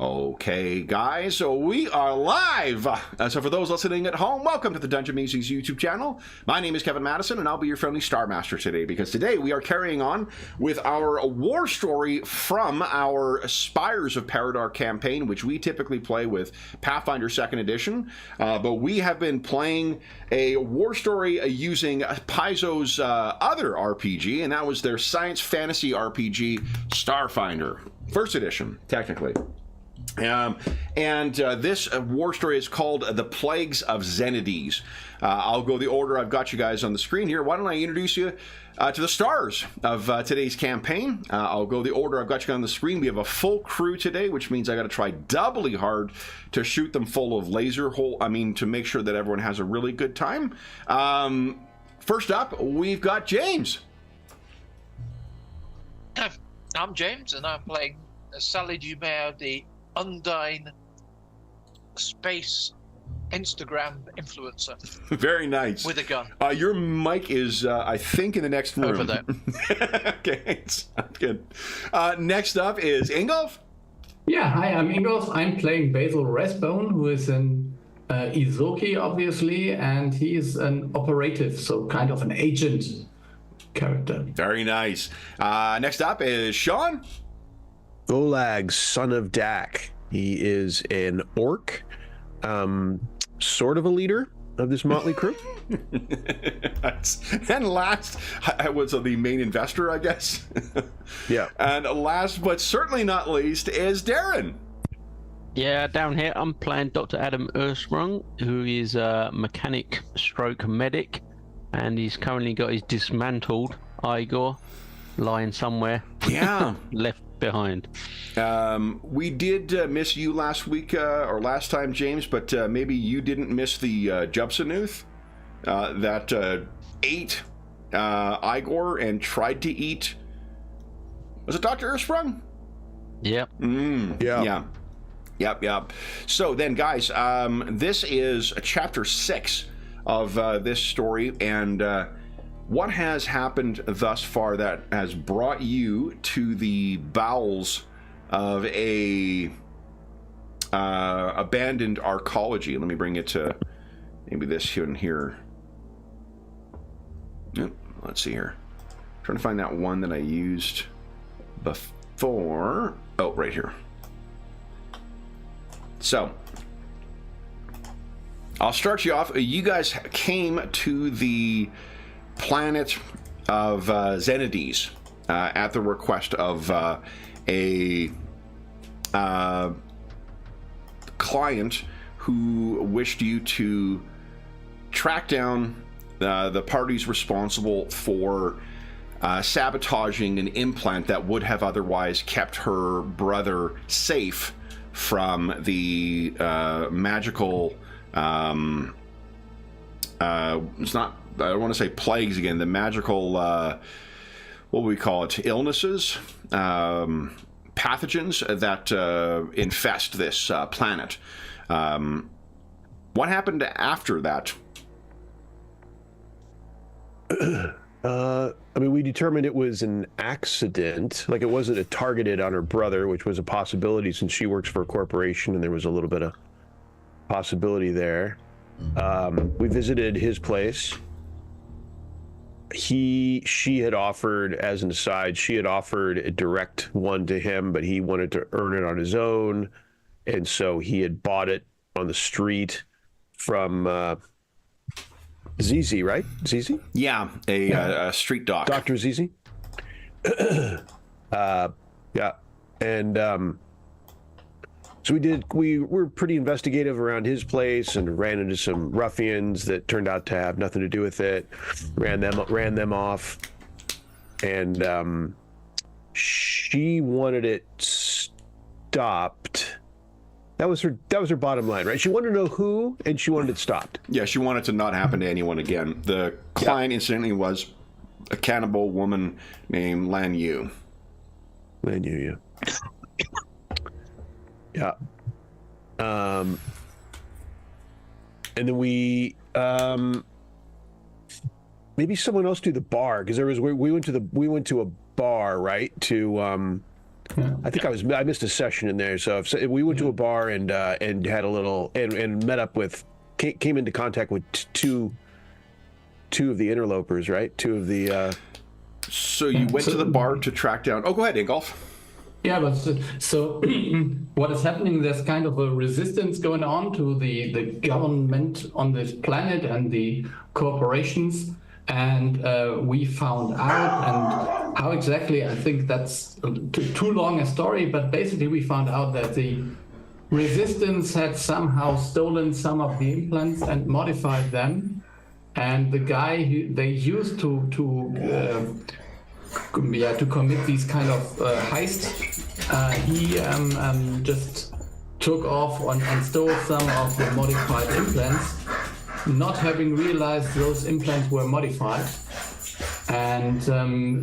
Okay, guys, so we are live. So for those listening at home, welcome to the Dungeon Musings YouTube channel. My name is Kevin Madison, and I'll be your friendly Star Master today, because today we are carrying on with our war story from our Spires of Paridar campaign, which we typically play with Pathfinder 2nd Edition. But we have been playing a war story using Paizo's other RPG, and that was their science fantasy RPG, Starfinder. 1st edition, technically. This war story is called The Plagues of Zenides. I'll go the order I've got you guys on the screen here. Why don't I introduce you to the stars of today's campaign? I'll go the order I've got you on the screen. We have a full crew today, which means I got to try doubly hard to shoot them full of to make sure that everyone has a really good time. First up, we've got James. I'm James, and I'm playing Sally Dumare, the Undine space Instagram influencer. Very nice. With a gun. Your mic is, I think, in the next room. Over there. Okay, sounds good. Next up is Ingolf. Yeah, hi, I'm Ingolf. I'm playing Basil Rathbone, who is an Izoki, obviously, and he is an operative, so kind of an agent character. Very nice. Next up is Sean. Olag, son of Dak. He is an orc, sort of a leader of this motley crew. And last was the main investor, I guess. Yeah. And last but certainly not least is Darren. Yeah, down here I'm playing Dr. Adam Ersprung, who is a mechanic stroke medic, and he's currently got his dismantled Igor lying somewhere. Yeah. Left behind. We did miss you last week or last time, James, but maybe you didn't miss the Jubsanuth that ate Igor and tried to eat. Was it Dr. Ersprung? Yep. Yeah. Yep. So then, guys, this is chapter 6 of this story, and what has happened thus far that has brought you to the bowels of a abandoned arcology? Let me bring it to maybe this one here. Let's see here. I'm trying to find that one that I used before. Oh, right here. So I'll start you off. You guys came to the planet of Zenides at the request of a client who wished you to track down the parties responsible for sabotaging an implant that would have otherwise kept her brother safe from the magical it's not, I don't want to say plagues again, the magical, what would we call it, illnesses, pathogens that infest this planet. What happened after that? We determined it was an accident. Like, it wasn't targeted on her brother, which was a possibility since she works for a corporation, and there was a little bit of possibility there. We visited his place. She had offered, as an aside, she had offered a direct one to him, but he wanted to earn it on his own, and so he had bought it on the street from ZZ, right? ZZ? Yeah, a street doc. Dr. ZZ? Yeah. And so we were pretty investigative around his place and ran into some ruffians that turned out to have nothing to do with it. Ran them off, and she wanted it stopped. That was her bottom line, right? She wanted to know who, and she wanted it stopped. Yeah, she wanted to not happen to anyone again. The client, incidentally, was a cannibal woman named Lan Yu. Lan Yu, yeah. Yeah. And then we maybe someone else do the bar, because we went to a bar, right, to I think I missed a session in there. So if we went to a bar and had a little and met up with, came into contact with two of the interlopers, right? Two of the. So you went to the bar to track down. Oh, go ahead, Ingolf. Yeah, but so what is happening? There's kind of a resistance going on to the government on this planet and the corporations. And we found out, and how exactly, I think that's too long a story, but basically we found out that the resistance had somehow stolen some of the implants and modified them. And the guy who they used to commit these kind of heists, he just took off and stole some of the modified implants, not having realized those implants were modified. And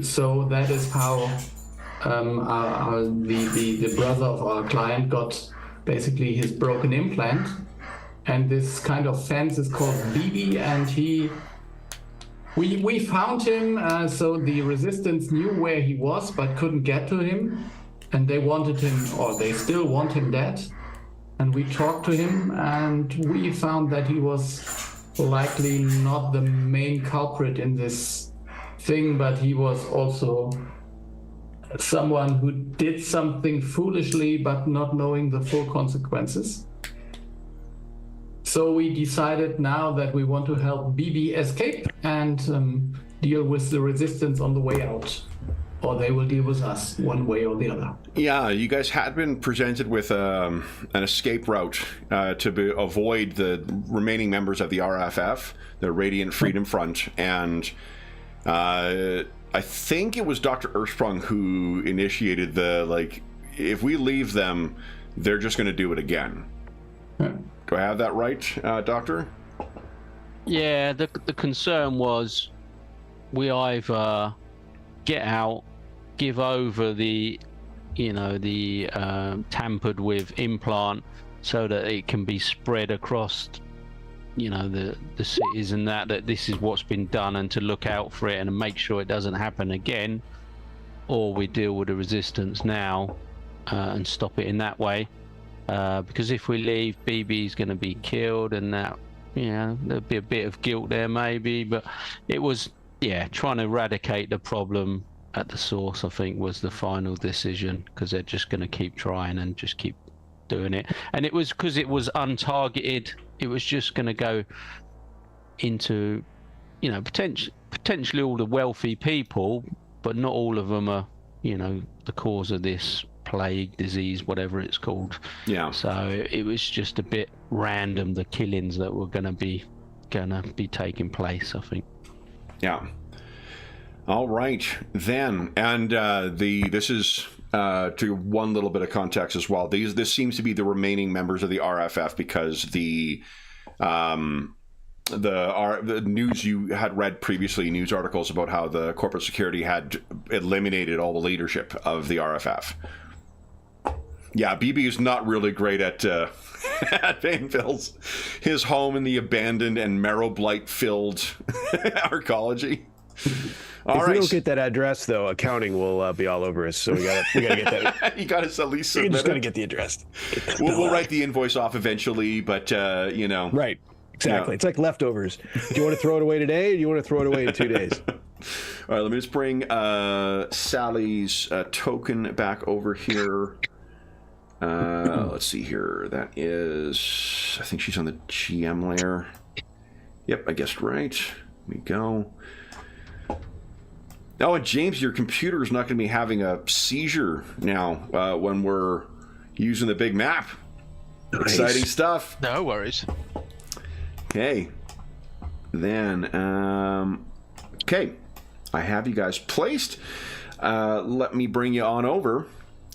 so that is how the brother of our client got basically his broken implant. And this kind of fence is called BB, and we found him, so the resistance knew where he was but couldn't get to him, and they wanted him, or they still want him dead. And we talked to him, and we found that he was likely not the main culprit in this thing, but he was also someone who did something foolishly but not knowing the full consequences. So we decided now that we want to help BB escape and deal with the resistance on the way out. Or they will deal with us one way or the other. Yeah, you guys had been presented with an escape route to avoid the remaining members of the RFF, the Radiant Freedom Front, and I think it was Dr. Earthsprung who initiated if we leave them, they're just going to do it again. Yeah. Do I have that right, Doctor? Yeah, the concern was we either get out, give over the tampered with implant so that it can be spread across, the cities, and that this is what's been done, and to look out for it and make sure it doesn't happen again, or we deal with the resistance now and stop it in that way. Because if we leave, BB's going to be killed, and that, there'll be a bit of guilt there maybe. But it was, trying to eradicate the problem at the source, I think, was the final decision, because they're just going to keep trying and just keep doing it. And it was because it was untargeted. It was just going to go into, potentially all the wealthy people, but not all of them are, the cause of this plague, disease, whatever it's called. Yeah. So it was just a bit random, the killings that were gonna be taking place, I think. Yeah. All right then, and this is to one little bit of context as well. This seems to be the remaining members of the RFF, because the news you had read previously, news articles about how the corporate security had eliminated all the leadership of the RFF. Yeah, BB is not really great at paying bills. His home in the abandoned and marrow blight filled arcology. If we don't get that address, though, accounting will be all over us. So we gotta get that. You gotta at least submit. You just gotta get the address. We'll write the invoice off eventually, but Right. Exactly. It's like leftovers. Do you want to throw it away today, or do you want to throw it away in 2 days? All right, let me just bring Sally's token back over here. Let's see here. That is, I think she's on the GM layer. Yep, I guessed right. Here we go. Oh, and James, your computer is not going to be having a seizure now when we're using the big map. Nice. Exciting stuff. No worries. Okay. Then, okay. I have you guys placed. Let me bring you on over,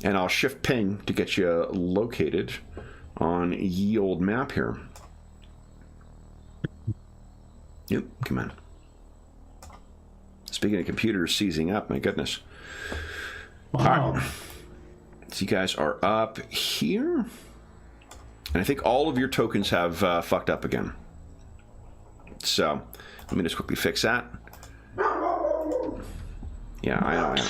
and I'll shift ping to get you located on ye old map here. Yep, come on. Speaking of computers seizing up, my goodness. Wow. All right. So you guys are up here. And I think all of your tokens have fucked up again. So let me just quickly fix that. Yeah, I know.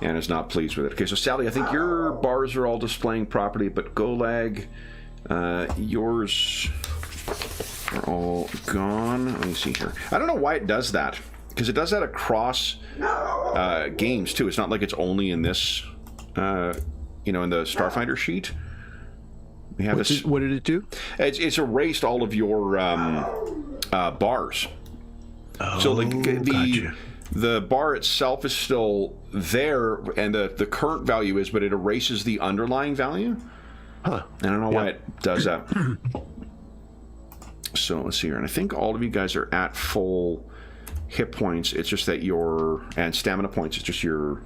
and is not pleased with it. Okay, so Sally, I think your bars are all displaying properly, but Golag, yours are all gone. Let me see here. I don't know why it does that, because it does that across games too. It's not like it's only in this, in the Starfinder sheet. We have what did it do? It's erased all of your bars. Oh, so like gotcha. the bar itself is still there, and the current value is, but it erases the underlying value. Huh. I don't know why it does that. So let's see here, and I think all of you guys are at full hit points. It's just that and stamina points. It's just your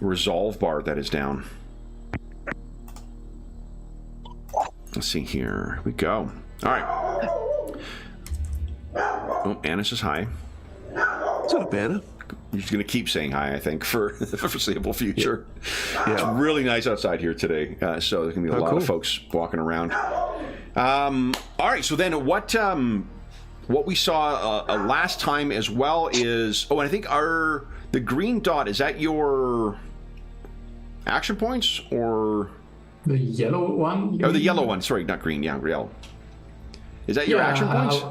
resolve bar that is down. Let's see here. Here we go. All right. Oh, Anna says hi. What's up, Anna? You're just going to keep saying hi, I think, for the foreseeable future. Yeah. It's really nice outside here today, so there's going to be a lot of folks walking around. All right, so then what we saw last time as well is... Oh, and I think the green dot, is that your action points, or... The yellow one? Oh, the yellow one. Sorry, not green. Yeah, real. Is that your action points?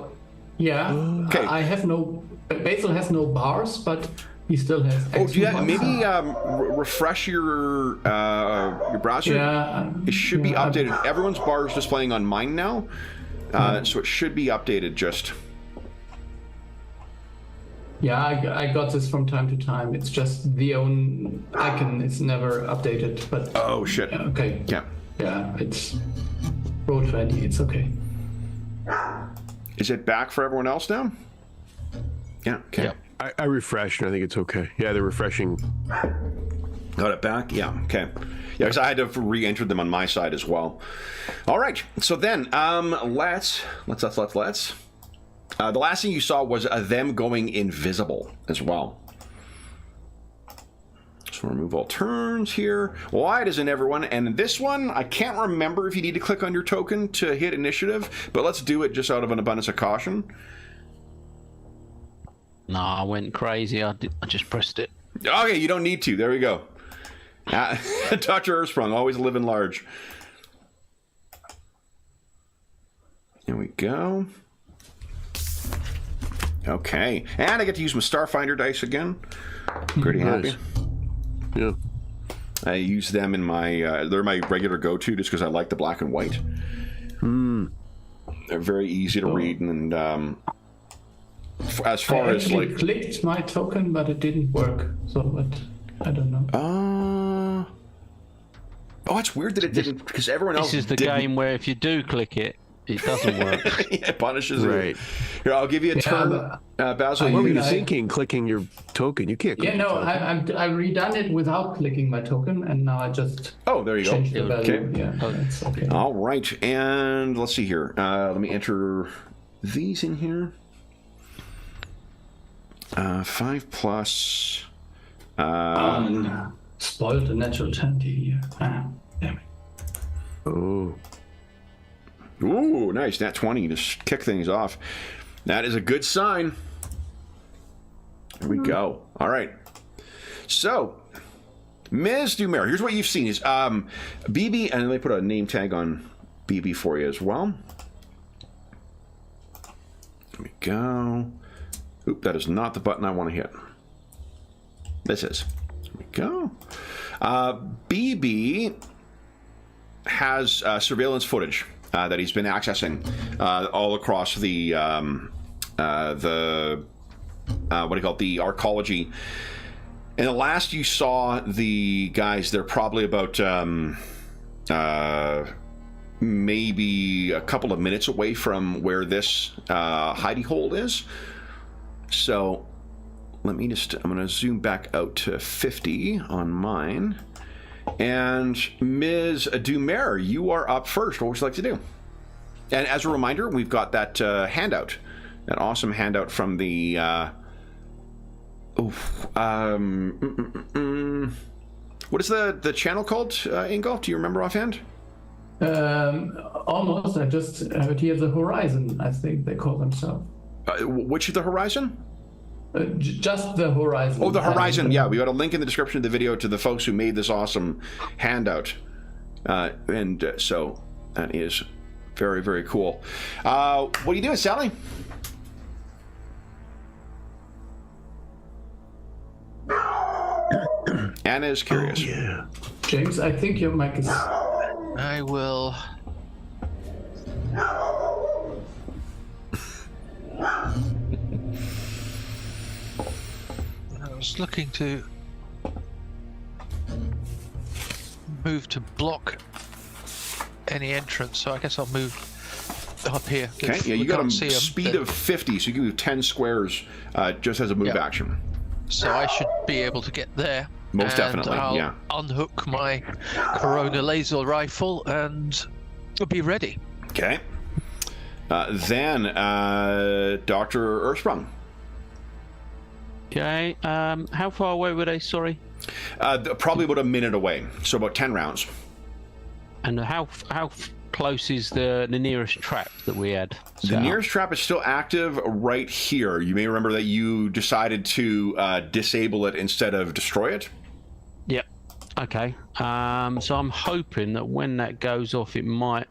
Yeah. Okay. I have no... Basil has no bars, but he still has action Oh, do you points. maybe refresh your browser? Yeah. It should be updated. Everyone's bar is displaying on mine now, so it should be updated just... Yeah, I got this from time to time. It's just the own icon. It's never updated, but... Oh, shit. Okay. Yeah. Yeah, it's Roll20. It's okay. Is it back for everyone else now? Yeah, okay. Yep. I refreshed, and I think it's okay. Yeah, they're refreshing. Got it back? Yeah, okay. Yeah, because I had to re-enter them on my side as well. All right, so then, let's. The last thing you saw was them going invisible as well. So remove all turns here. Why doesn't everyone? And this one, I can't remember if you need to click on your token to hit initiative, but let's do it just out of an abundance of caution. Nah, I went crazy. I just pressed it. Okay, you don't need to. There we go. Dr. Earthsprung, always living large. Here we go. Okay, and I get to use my Starfinder dice again. Pretty happy. Yeah. I use them in my, they're my regular go-to just because I like the black and white. They're very easy to read, and as far as like... clicked my token, but it didn't work, so but I don't know. Oh, it's weird that it didn't, because everyone else This is the game where if you do click it, it doesn't work. Yeah, it punishes Right. it. Here, I'll give you a turn. Basil, What were you I- thinking, clicking your token? You can't click Yeah, no, your token. I redone it without clicking my token, and now I just Oh, there you go. changed the value. Okay. Yeah, that's okay. All right, and let's see here. Let me enter these in here. 5 plus. Spoiled the natural 20 here. Damn it. Oh. Ooh, nice. Nat 20 to kick things off. That is a good sign. There we go. All right. So, Ms. Dumer, here's what you've seen is BB, and let me put a name tag on BB for you as well. There we go. Oop, that is not the button I want to hit. This is. There we go. BB has surveillance footage that he's been accessing all across the what do you call it, the arcology. And the last you saw the guys, they're probably about maybe a couple of minutes away from where this hidey hole is. So let me just, I'm going to zoom back out to 50 on mine. And Ms. Dumer, you are up first. What would you like to do? And as a reminder, we've got that handout, that awesome handout from the... what is the channel called, Ingo? Do you remember offhand? Almost. I just heard here the Horizon, I think they call themselves. Which of the Horizon? Just the horizon. Oh, the horizon. Yeah, we got a link in the description of the video to the folks who made this awesome handout. So that is very, very cool. What are you doing, Sally? Anna is curious. Oh, yeah. James, I think your mic is... I will. I was looking to move to block any entrance, so I guess I'll move up here. Okay, yeah, you got a speed of 50, so you can do 10 squares just as a move action. So I should be able to get there. Most definitely, I'll yeah. unhook my Corona laser rifle and be ready. Okay. Then, Dr. Earthsprung. Okay. How far away were they? Sorry. Probably about a minute away, so about 10 rounds. And how close is the nearest trap that we had? The nearest trap is still active right here. You may remember that you decided to disable it instead of destroy it. Yep. Okay. So I'm hoping that when that goes off, it might,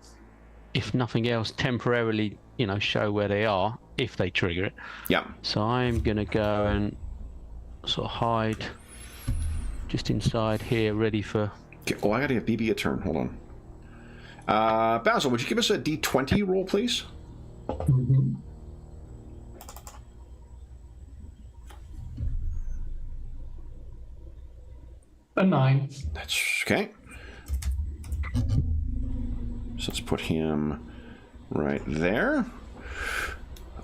if nothing else, temporarily, show where they are if they trigger it. Yeah. So I'm gonna go and sort of hide just inside here, ready for. Okay. Oh, I gotta give BB a turn. Hold on. Basil, would you give us a D20 roll, please? Mm-hmm. A 9. That's okay. So let's put him right there.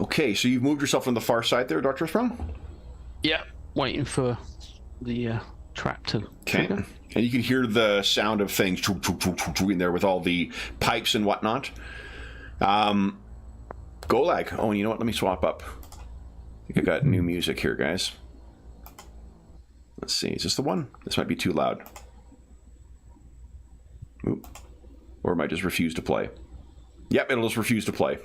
Okay, so you've moved yourself on the far side there, Dr. Sprung? Yeah, waiting for the trap to trigger. And you can hear the sound of things in there with all the pipes and whatnot. Golag. Oh, and you know what? Let me swap up. I think I got new music here, guys. Let's see. Is this the one? This might be too loud. Oop. Or it might just refuse to play. Yep, it'll just refuse to play.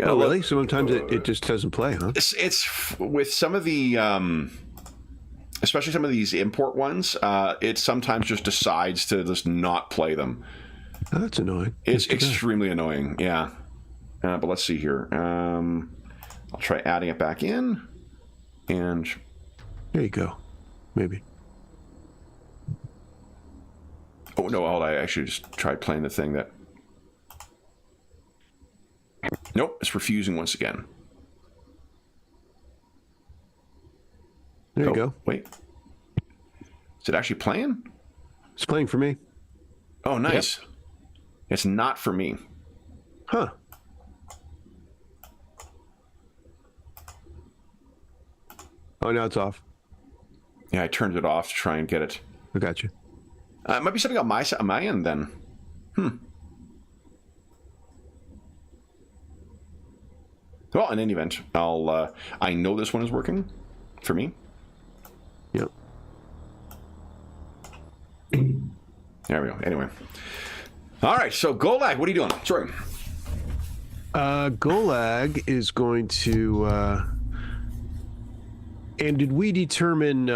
Oh, really? Sometimes it just doesn't play, huh? It's with some of the... especially some of these import ones, it sometimes just decides to just not play them. Oh, that's annoying. It's extremely annoying, yeah. But let's see here. I'll try adding it back in. And there you go. Maybe. Oh, no, I actually just tried playing the thing that... Nope, it's refusing once again. There you go. Wait. Is it actually playing? It's playing for me. Oh, nice. Yep. It's not for me. Huh. Oh, now it's off. Yeah, I turned it off to try and get it. I got you. It might be something on my end then. Well, in any event, I know this one is working for me. Yep. There we go. Anyway. All right, so Golag, what are you doing? Sorry. Golag is going to... and did we determine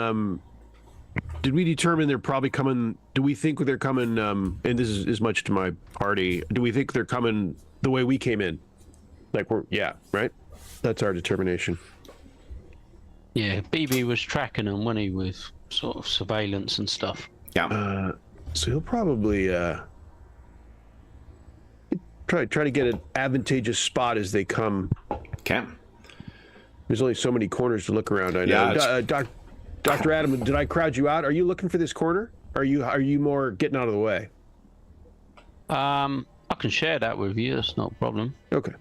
they're probably coming... Do we think they're coming... and this is as much to my party. Do we think they're coming the way we came in? Like we're... Yeah, right? That's our determination. Yeah, BB was tracking them, wasn't he, with sort of surveillance and stuff. Yeah. So he'll probably try to get an advantageous spot as they come. Okay. There's only so many corners to look around. I know. Yeah, Dr. Adam, did I crowd you out? Are you looking for this corner? Are you more getting out of the way? I can share that with you. That's not a problem. Okay.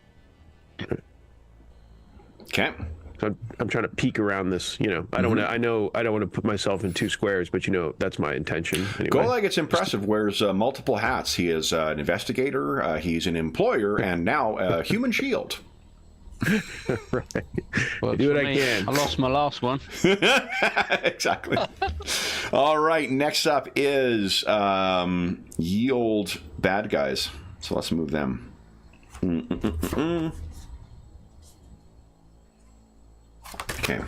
Okay. So I'm trying to peek around this. I don't want to. I don't want to put myself in two squares, but that's my intention. Anyway. Golag, it's impressive. Wears multiple hats. He is an investigator. He's an employer, and now a human shield. Right. Well, do what I can. I lost my last one. Exactly. All right. Next up is yield bad guys. So let's move them. Okay.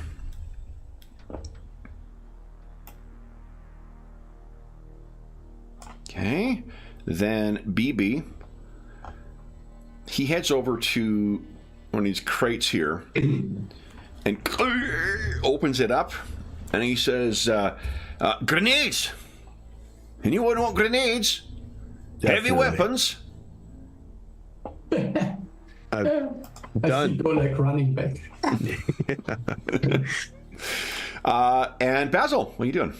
Okay. Then BB. He heads over to one of these crates here and opens it up, and he says, grenades! Anyone want grenades? Heavy Definitely. weapons? I Done. see go like running back. And Basil, what are you doing?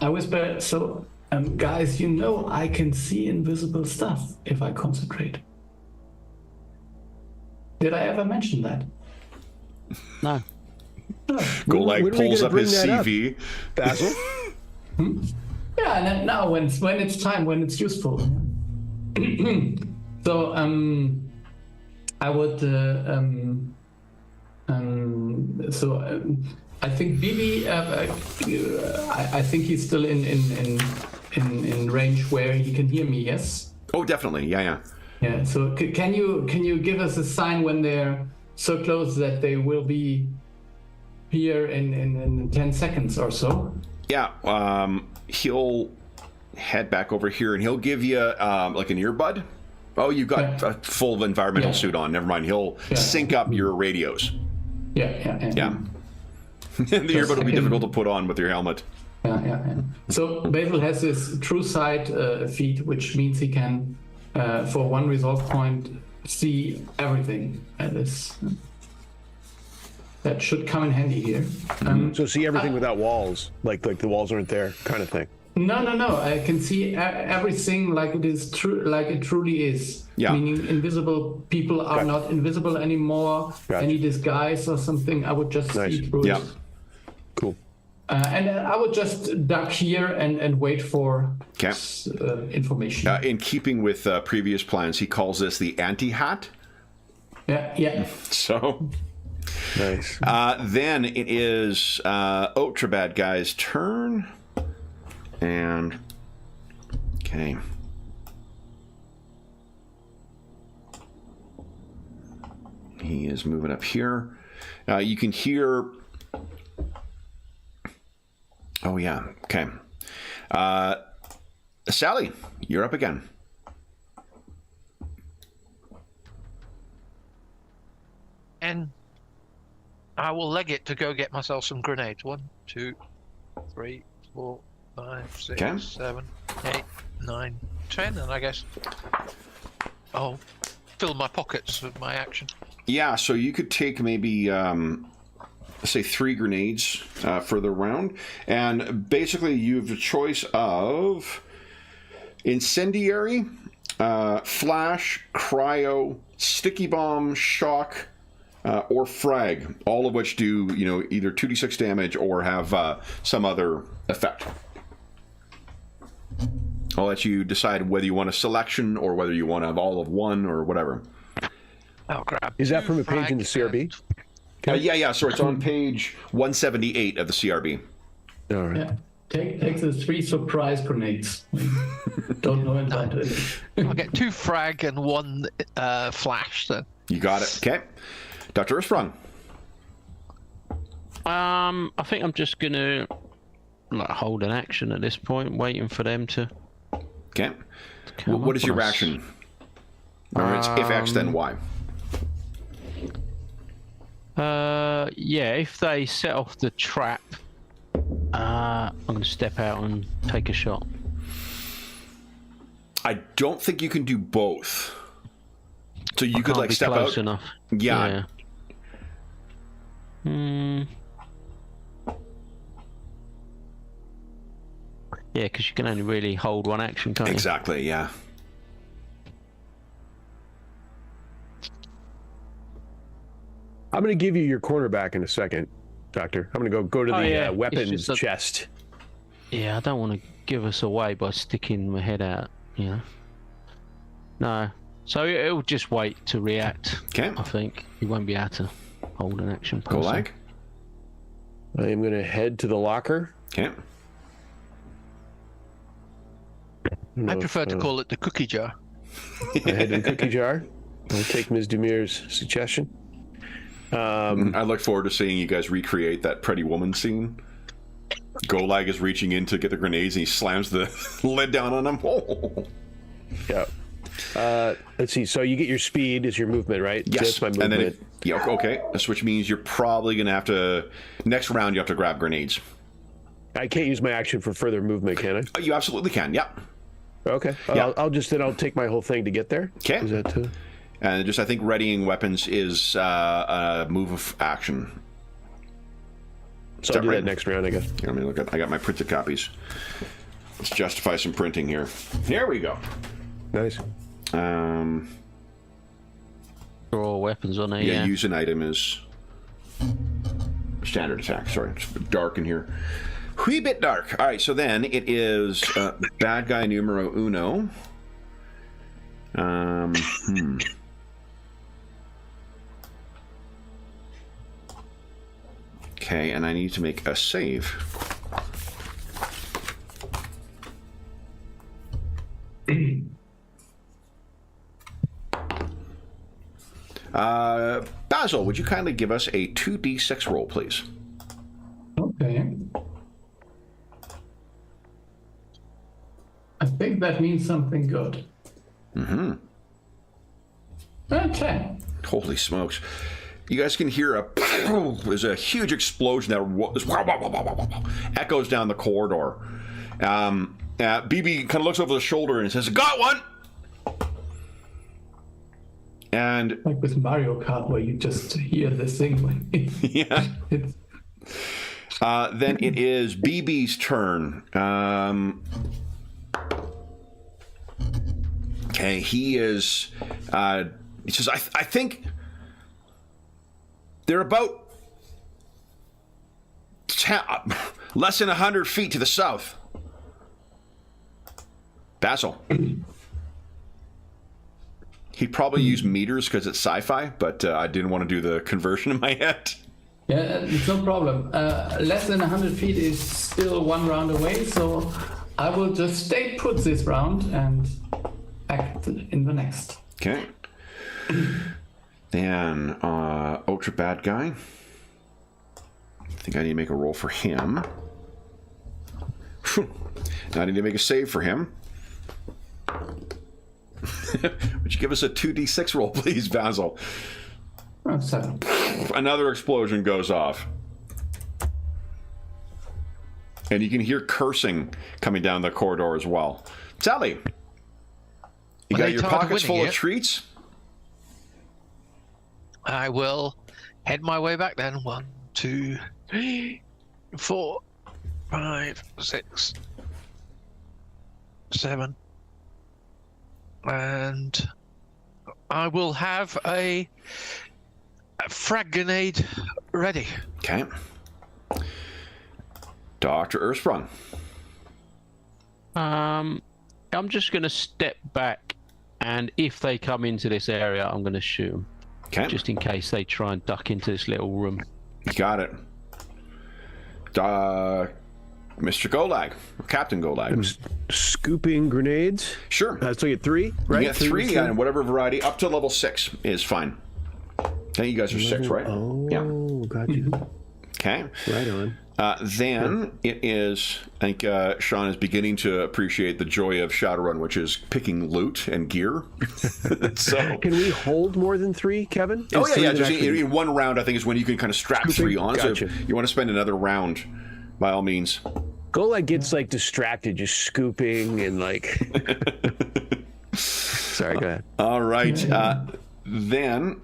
I whisper, so, guys, you know I can see invisible stuff if I concentrate. Did I ever mention that? No. Golag when are we pulls gonna up bring his that up? CV. Basil? Yeah, and then now when it's time, when it's useful. So I would I think BB I think he's still in range where he can hear me. Yes. Oh, definitely. Yeah. Yeah. So can you give us a sign when they're so close that they will be here in 10 seconds or so? Yeah. He'll head back over here and he'll give you like an earbud. Oh, you got a full environmental suit on. Never mind. He'll sync up your radios. Yeah. The earbud will be difficult to put on with your helmet. Yeah. So Basil has his true sight feat, which means he can, for one resolve point, see everything. That should come in handy here. So see everything without walls, like the walls aren't there, kind of thing. No. I can see everything like it is true, like it truly is. Yeah. Meaning, invisible people are not invisible anymore. Gotcha. Any disguise or something, I would just see through Yeah. it. Cool. And I would just duck here and wait for information. In keeping with previous plans, he calls this the anti-hat. Yeah. So Nice. then it is Otrabad guy's turn. And okay. He is moving up here. You can hear. Oh yeah. Okay. Sally, you're up again. And I will leg it to go get myself some grenades. 1, 2, 3, 4, 5, 6, Okay. 7, 8, 9, 10, and I guess I'll fill my pockets with my action. Yeah, so you could take maybe, say, 3 grenades for the round. And basically, you have a choice of incendiary, flash, cryo, sticky bomb, shock, or frag, all of which do, either 2d6 damage or have some other effect. I'll let you decide whether you want a selection or whether you want to have all of one or whatever. I'll grab. Is that from a frag page in the CRB? Yeah, so it's on page 178 of the CRB. All right. Yeah. Take the 3 surprise grenades. Don't know about it. I'll get 2 frag and 1 flash then. You got it. Okay. Dr. Earthsprung. I think I'm just gonna hold an action at this point, waiting for them to. Okay. come What up is your on us. action? Remember, it's if X, then Y. Yeah, if they set off the trap, I'm gonna step out and take a shot. I don't think you can do both. So you could Can't like be step close out. enough. Yeah. Yeah, because you can only really hold one action, can't you? Exactly. Yeah. I'm going to give you your cornerback in a second, Doctor. I'm going to go to the yeah. It's weapons just a- chest. Yeah, I don't want to give us away by sticking my head out, No. So it'll just wait to react. Okay. I think he won't be able to hold an action. Golag. I am going to head to the locker. Okay. I prefer to call it the cookie jar. I head to the cookie jar. I'll take Ms. Demir's suggestion. I look forward to seeing you guys recreate that Pretty Woman scene. Golag is reaching in to get the grenades and he slams the lid down on him. Yeah. Let's see. So you get your speed as your movement, right? Yes. That's my movement. And then okay. Which means you're probably going to have to, next round, you have to grab grenades. I can't use my action for further movement, can I? You absolutely can, yep. Okay. Yeah. I'll take my whole thing to get there. Okay. Is that And just, I think readying weapons is a move of action. So I'll do that next round, I guess. Here, let me look at. I got my printed copies. Let's justify some printing here. Here we go. Nice. Draw weapons on a. Yeah, use an item is standard attack. Sorry, it's dark in here. Wee bit dark. All right, so then it is bad guy numero uno. Okay, and I need to make a save. Basil, would you kindly give us a 2d6 roll, please? Okay. I think that means something good. Mm-hmm. 10. Holy smokes. You guys can hear there's a huge explosion that echoes down the corridor. BB kind of looks over the shoulder and says, "Got one!" And like with Mario Kart, where you just hear this thing. yeah. Then it is BB's turn. Okay, he is. He says, "I think they're about less than 100 feet to the south." Basil. He'd probably use meters because it's sci-fi, but I didn't want to do the conversion in my head. Yeah, it's no problem. Less than 100 feet is still one round away, so I will just stay put this round and act in the next. Okay. Then, Ultra Bad Guy. I think I need to make a roll for him. Now I need to make a save for him. Would you give us a 2d6 roll, please, Basil? 7. Another explosion goes off. And you can hear cursing coming down the corridor as well. Sally, you got your pockets full of treats? I will head my way back then. 1, 2, 3, 4, 5, 6, 7. And I will have a frag grenade ready. Okay. Dr. Ersprung. I'm just going to step back, and if they come into this area, I'm going to shoot them. Okay. Just in case they try and duck into this little room. You got it. Mr. Golag, Captain Golag. I'm scooping grenades. Sure. So you get 3, right? You get 3 and whatever variety, up to level 6 is fine. Okay, you guys are 6, right? Oh, yeah. Got you. Okay. Right on. Then it is, I think Sean is beginning to appreciate the joy of Shadowrun, which is picking loot and gear. So, can we hold more than 3, Kevin? Oh, yeah. Just in one round, I think, is when you can kind of strap 3 on. Gotcha. So if you want to spend another round, by all means. Golag gets like distracted, just scooping and like. Sorry, go ahead. All right. Then.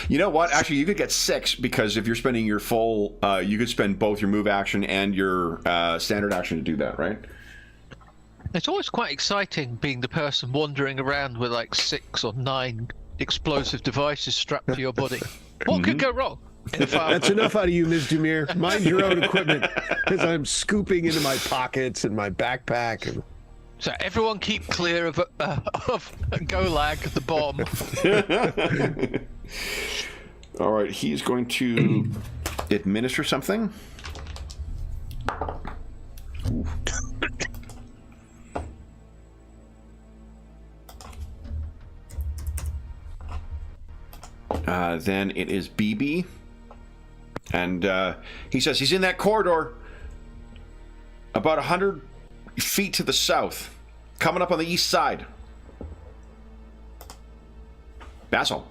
You know what? Actually, you could get 6 because if you're spending your full, you could spend both your move action and your standard action to do that, right? It's always quite exciting being the person wandering around with like 6 or 9 explosive devices strapped to your body. What could go wrong? That's enough out of you, Ms. Dumir. Mind your own equipment, because I'm scooping into my pockets and my backpack. And... So everyone keep clear of Golag, the bomb. All right, he's going to administer something. Ooh. Then it is BB. And he says he's in that corridor about 100 feet to the south, coming up on the east side. Basil.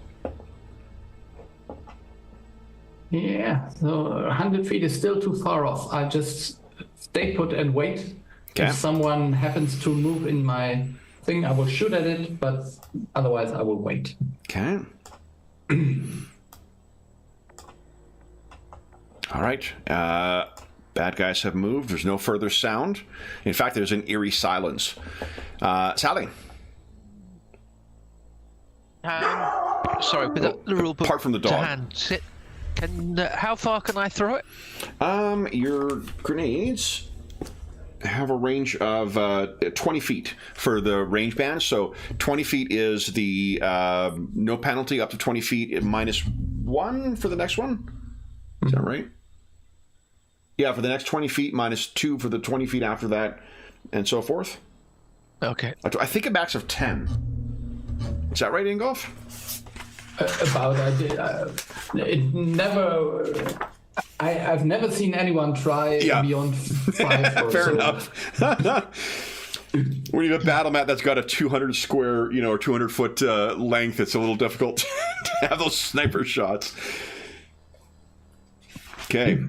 Yeah, so 100 feet is still too far off. I just stay put and wait. Okay. If someone happens to move in my thing, I will shoot at it, but otherwise I will wait. Okay. All right. Bad guys have moved. There's no further sound. In fact, there's an eerie silence. Sally. Sorry, but the rule book Apart from the to dog. hand. How far can I throw it? Your grenades have a range of 20 feet for the range band. So 20 feet is the no penalty up to 20 feet -1 for the next one. Is that right? Yeah, for the next 20 feet, -2 for the 20 feet after that, and so forth. Okay. I think a max of 10. Is that right, Ingolf? It never. I've never seen anyone try beyond 5. Fair enough. When you have a battle mat that's got a 200 square, or 200 foot length, it's a little difficult to have those sniper shots. Okay.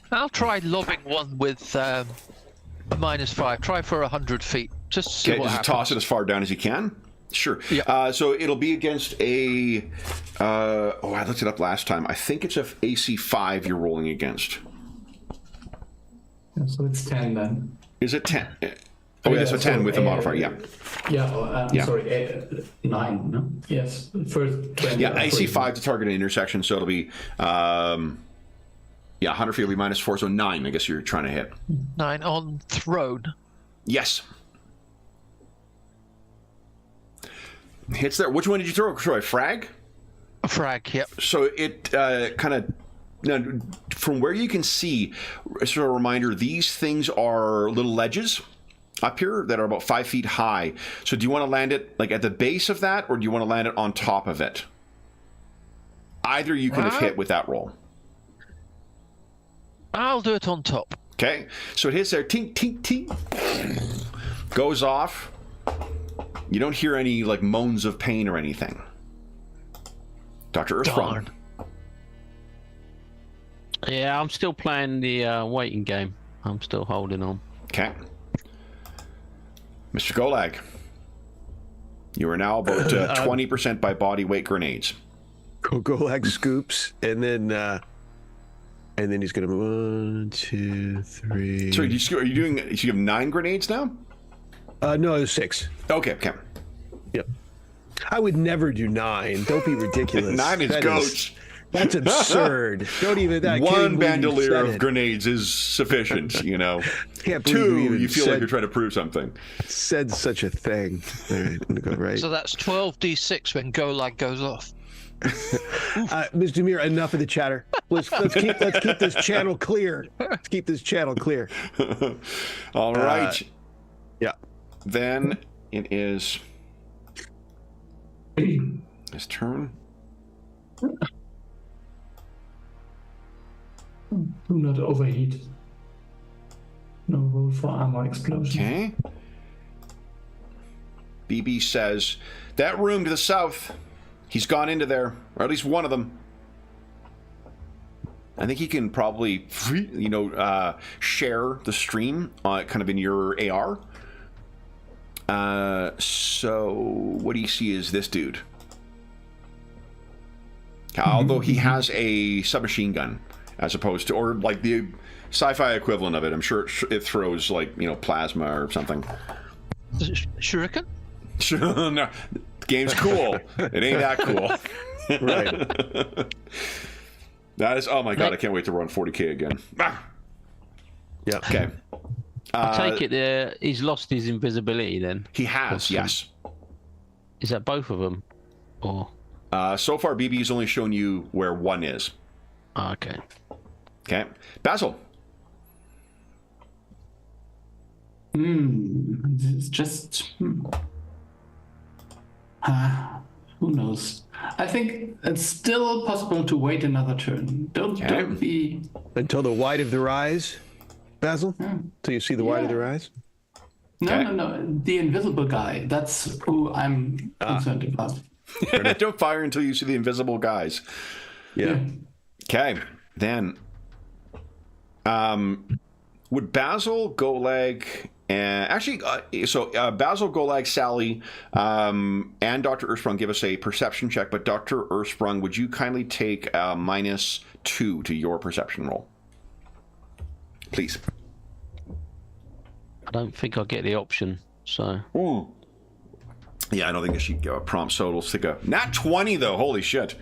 I'll try lobbing one with -5. Try for 100 feet. Just to see what Just happens. toss it as far down as you can. Sure. Yeah. So it'll be against a. I looked it up last time. I think it's a AC 5 you're rolling against. So it's 10 then. Is it 10? Oh, yeah, so 10 with the modifier. Yeah. Yeah. Sorry, 9. No. Yes. First. 20, Yeah, AC 5 to target an intersection, so it'll be. 100 feet will be -4, so 9. I guess you're trying to hit. 9 on thrown. Yes. Hits there. Which one did you throw, Troy? Frag? A frag, yep. So it kind of, from where you can see, sort of a reminder, these things are little ledges up here that are about 5 feet high. So do you want to land it like at the base of that, or do you want to land it on top of it? Either you could have hit with that roll. I'll do it on top. Okay. So it hits there. Tink, tink, tink. Goes off. You don't hear any like moans of pain or anything. Dr. Earthsprung. Darn. Yeah, I'm still playing the waiting game. I'm still holding on. Okay. Mr. Golag, you are now about 20% by body weight grenades. Golag scoops, and then he's gonna move 1, 2, 3. So are you doing? You have 9 grenades now? No, it was 6. Okay. Yep. I would never do 9. Don't be ridiculous. 9 is ghost. That's absurd. Don't even that. One bandolier of grenades is sufficient. Can't believe 2, you feel like you're trying to prove something. Said such a thing. All right, I'm gonna go right. So that's 12d6 when Golag goes off. Mr. Mir, enough of the chatter. Let's keep this channel clear. Let's keep this channel clear. All right. Yeah. Then it is his turn. Do not overheat. No roll for armor explosion. Okay. BB says, that room to the south, he's gone into there, or at least one of them. I think he can probably, share the stream kind of in your AR. So what do you see is this dude? Although he has a submachine gun, as opposed to, or like the sci-fi equivalent of it. I'm sure it throws like, plasma or something. Shuriken? No, the game's cool. It ain't that cool. Right. That is, oh my god, I can't wait to run 40k again. Yeah. Okay. I take it he's lost his invisibility then. He has, yes. Is that both of them? Or so far, BB's only shown you where one is. okay. Okay. Basil. This is just. who knows? I think it's still possible to wait another turn. Don't be... Until the white of their eyes, Basil? Till you see the white of their eyes? No. The invisible guy. That's who I'm concerned about. Don't fire until you see the invisible guys. Yeah. Okay, then. Would Basil, Golag, and actually, Basil, Golag, Sally, and Dr. Earthsprung give us a perception check, but Dr. Earthsprung, would you kindly take -2 to your perception roll? Please. I don't think I get the option, so... Ooh. Yeah, I don't think she give a prompt, so we'll stick a... Not 20, though, holy shit.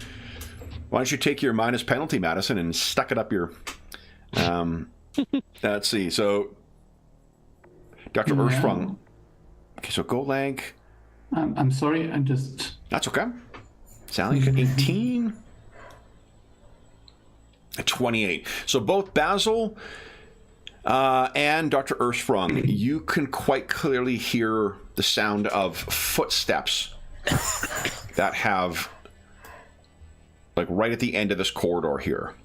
Why don't you take your minus penalty, Madison, and stuck it up your... let's see, so... Dr. Earthsprung. Okay, so Golag... I'm sorry, I'm just... That's okay. Sally, 18... 28. So both Basil... and Dr. Earthsprung, you can quite clearly hear the sound of footsteps that have, like, right at the end of this corridor here.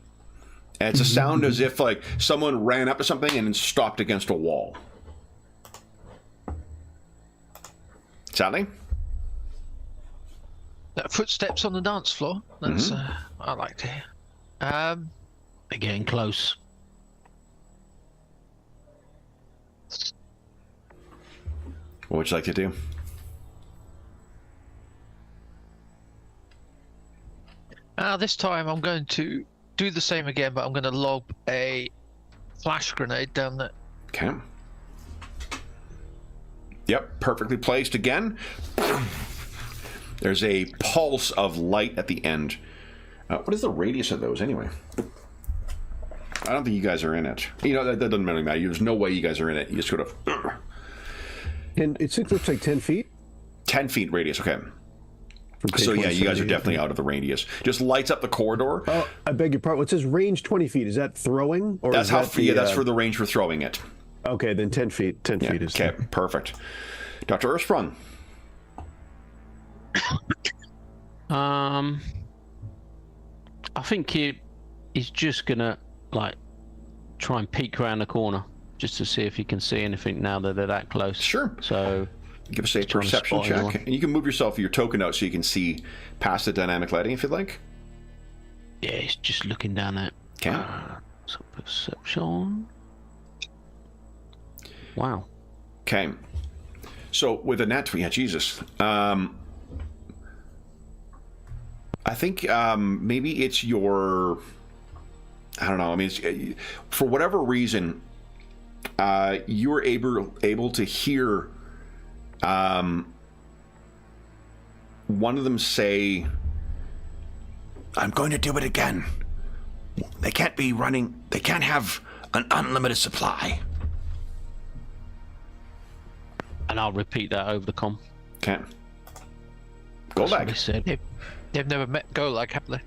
And it's a sound as if, like, someone ran up to something and then stopped against a wall. Sally? Footsteps on the dance floor. That's I like to hear. They're getting close. What would you like to do? This time I'm going to do the same again, but I'm going to lob a flash grenade down there. Okay. Yep, perfectly placed again. There's a pulse of light at the end. What is the radius of those, anyway? I don't think you guys are in it. You know, that doesn't really matter. There's no way you guys are in it. You just sort of... And it looks like 10 feet? 10 feet radius, okay. So, yeah, you guys are definitely out of the radius. Just lights up the corridor. Oh, I beg your pardon. It says range 20 feet. Is that throwing? Or that's is how. that Yeah, that's for the range for throwing it. Okay, then 10 feet. 10 feet is... Okay, perfect. Dr. Earthsprung. I think he's just gonna, like, try and peek around the corner just to see if he can see anything now that they're that close. Sure. So give us a perception check, and you can move yourself your token out so you can see past the dynamic lighting if you'd like. Yeah, he's just looking down at. Okay. So perception. Wow. Okay. So with a net, yeah, Jesus. I think maybe it's your. I don't know. I mean, it's, for whatever reason, you were able to hear one of them say, "I'm going to do it again. They can't be running. They can't have an unlimited supply." And I'll repeat that over the comm. Okay. That's what Golag. he said. They've never met Golag, have they?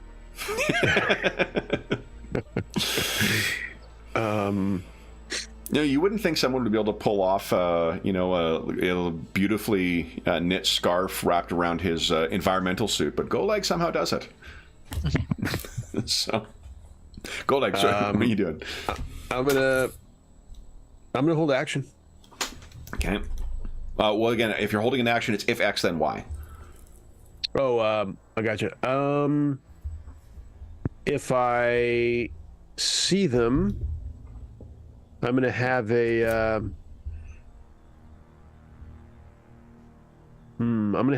No, you wouldn't think someone would be able to pull off, a beautifully knit scarf wrapped around his environmental suit, but Golag somehow does it. So, Golag, sorry, what are you doing? I'm gonna hold action. Okay. Well, again, if you're holding an action, it's if X, then Y. Oh, I gotcha. If I see them, I'm gonna have a. I'm gonna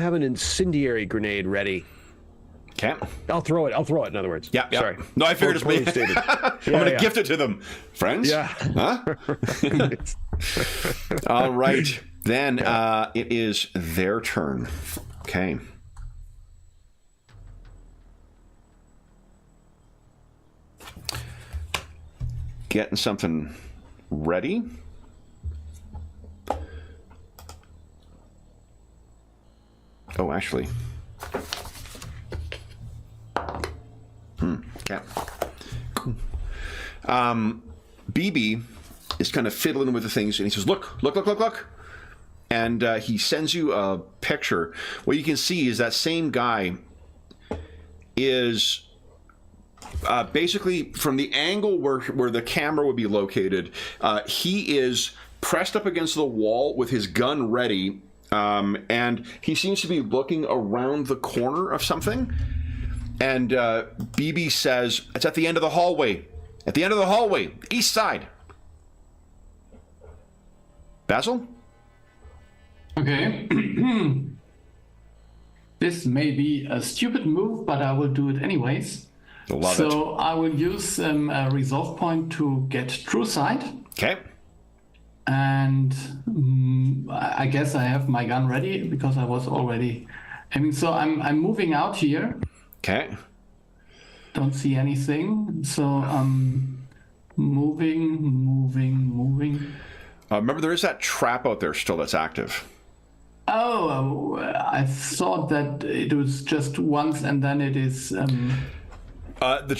have an incendiary grenade ready. Okay. I'll throw it. In other words. Yeah. Sorry. No, I figured it's me. Stated. I'm gonna gift it to them, friends. Yeah. Huh? All right. Then it is their turn. Okay. Getting something ready. Oh, actually. Okay. Cool. BB is kind of fiddling with the things, and he says, look. and he sends you a picture. What you can see is that same guy is basically from the angle where the camera would be located. He is pressed up against the wall with his gun ready, and he seems to be looking around the corner of something. And BB says, "It's at the end of the hallway. At the end of the hallway, east side." Basil? Okay. This may be a stupid move, but I will do it anyways. Love it. So I will use a resolve point to get true sight. Okay. And I guess I have my gun ready because I was already aiming. So I'm moving out here. Okay. Don't see anything. So I'm moving. Remember, there is that trap out there still that's active. Oh, I thought that it was just once and then it is...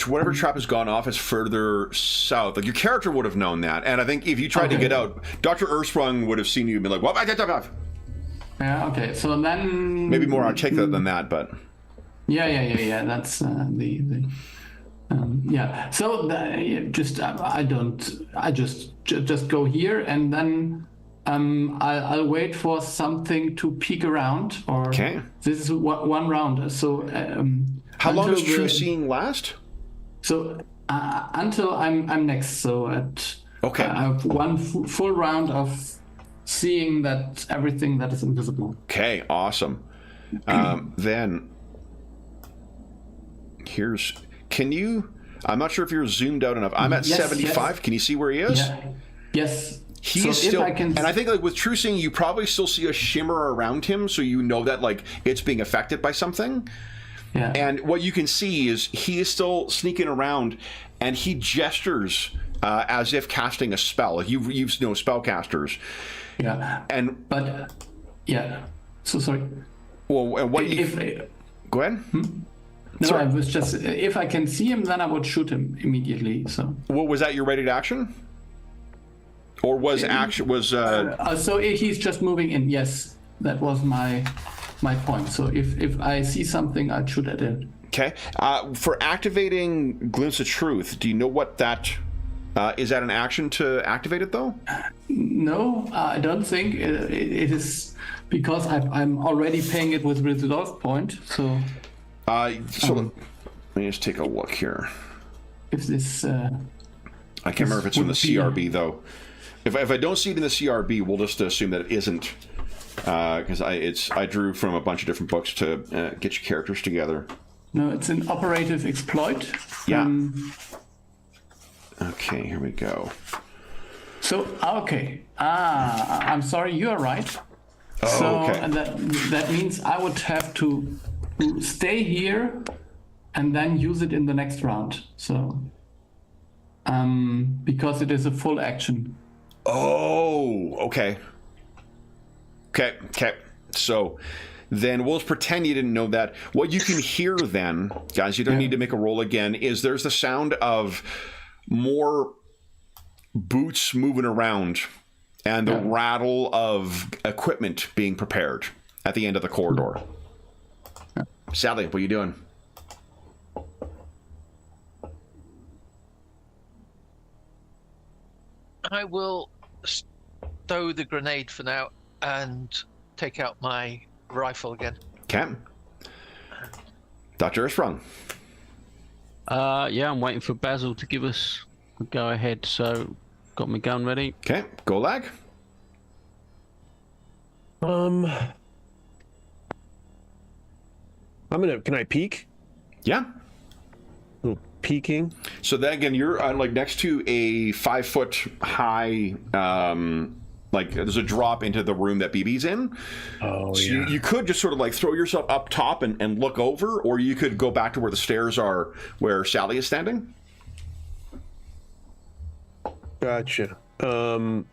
Whatever trap has gone off is further south. Like, your character would have known that. And I think if you tried to get out, Dr. Ursprung would have seen you and been like, "What?" Yeah, okay. So then... Maybe more articulate than that, but... Yeah. That's yeah. So I just go here and then I'll wait for something to peek around. Or okay. This is one round. So how long does true seeing last? So until I'm next. So okay. I have one full round of seeing that everything that is invisible. Okay. Awesome. Then. Can you? I'm not sure if you're zoomed out enough. I'm at 75. Yes. Can you see where he is? Yeah. Yes. He is still, and I think like with true seeing, you probably still see a shimmer around him, so you know that like it's being affected by something. Yeah. And what you can see is he is still sneaking around, and he gestures as if casting a spell. Like you've spellcasters. Yeah. Yeah. So sorry. Well, and what go ahead. No, sorry. I was just, if I can see him, then I would shoot him immediately. So. What was that? Your ready to action? Or was action was? So he's just moving in. Yes, that was my point. So if I see something, I'd shoot at it. Okay. For activating Glimpse of Truth, do you know what that is? That an action to activate it though? No, I don't think it is, because I'm already paying it with resolve point. So. Let me just take a look here. If this, I can't remember if it's in the CRB though. If I don't see it in the CRB, we'll just assume that it isn't, because I drew from a bunch of different books to get your characters together. No, it's an operative exploit. Yeah. Okay, here we go. So okay. I'm sorry. You are right. Oh, so, okay. And that means I would have to stay here and then use it in the next round. So, because it is a full action. Oh, okay. Okay. So then we'll just pretend you didn't know that. What you can hear then, guys, you don't need to make a roll again, is there's the sound of more boots moving around and the rattle of equipment being prepared at the end of the corridor. Sally, what are you doing? I will stow the grenade for now and take out my rifle again. Okay. Dr. Earthsprung. Yeah, I'm waiting for Basil to give us a go ahead, so got my gun ready. Okay, Golag. Can I peek? Yeah. A little peeking. So then again, you're like next to a 5 foot high, like there's a drop into the room that BB's in. Oh, so yeah. You could just sort of like throw yourself up top and look over, or you could go back to where the stairs are, where Sally is standing. Gotcha. I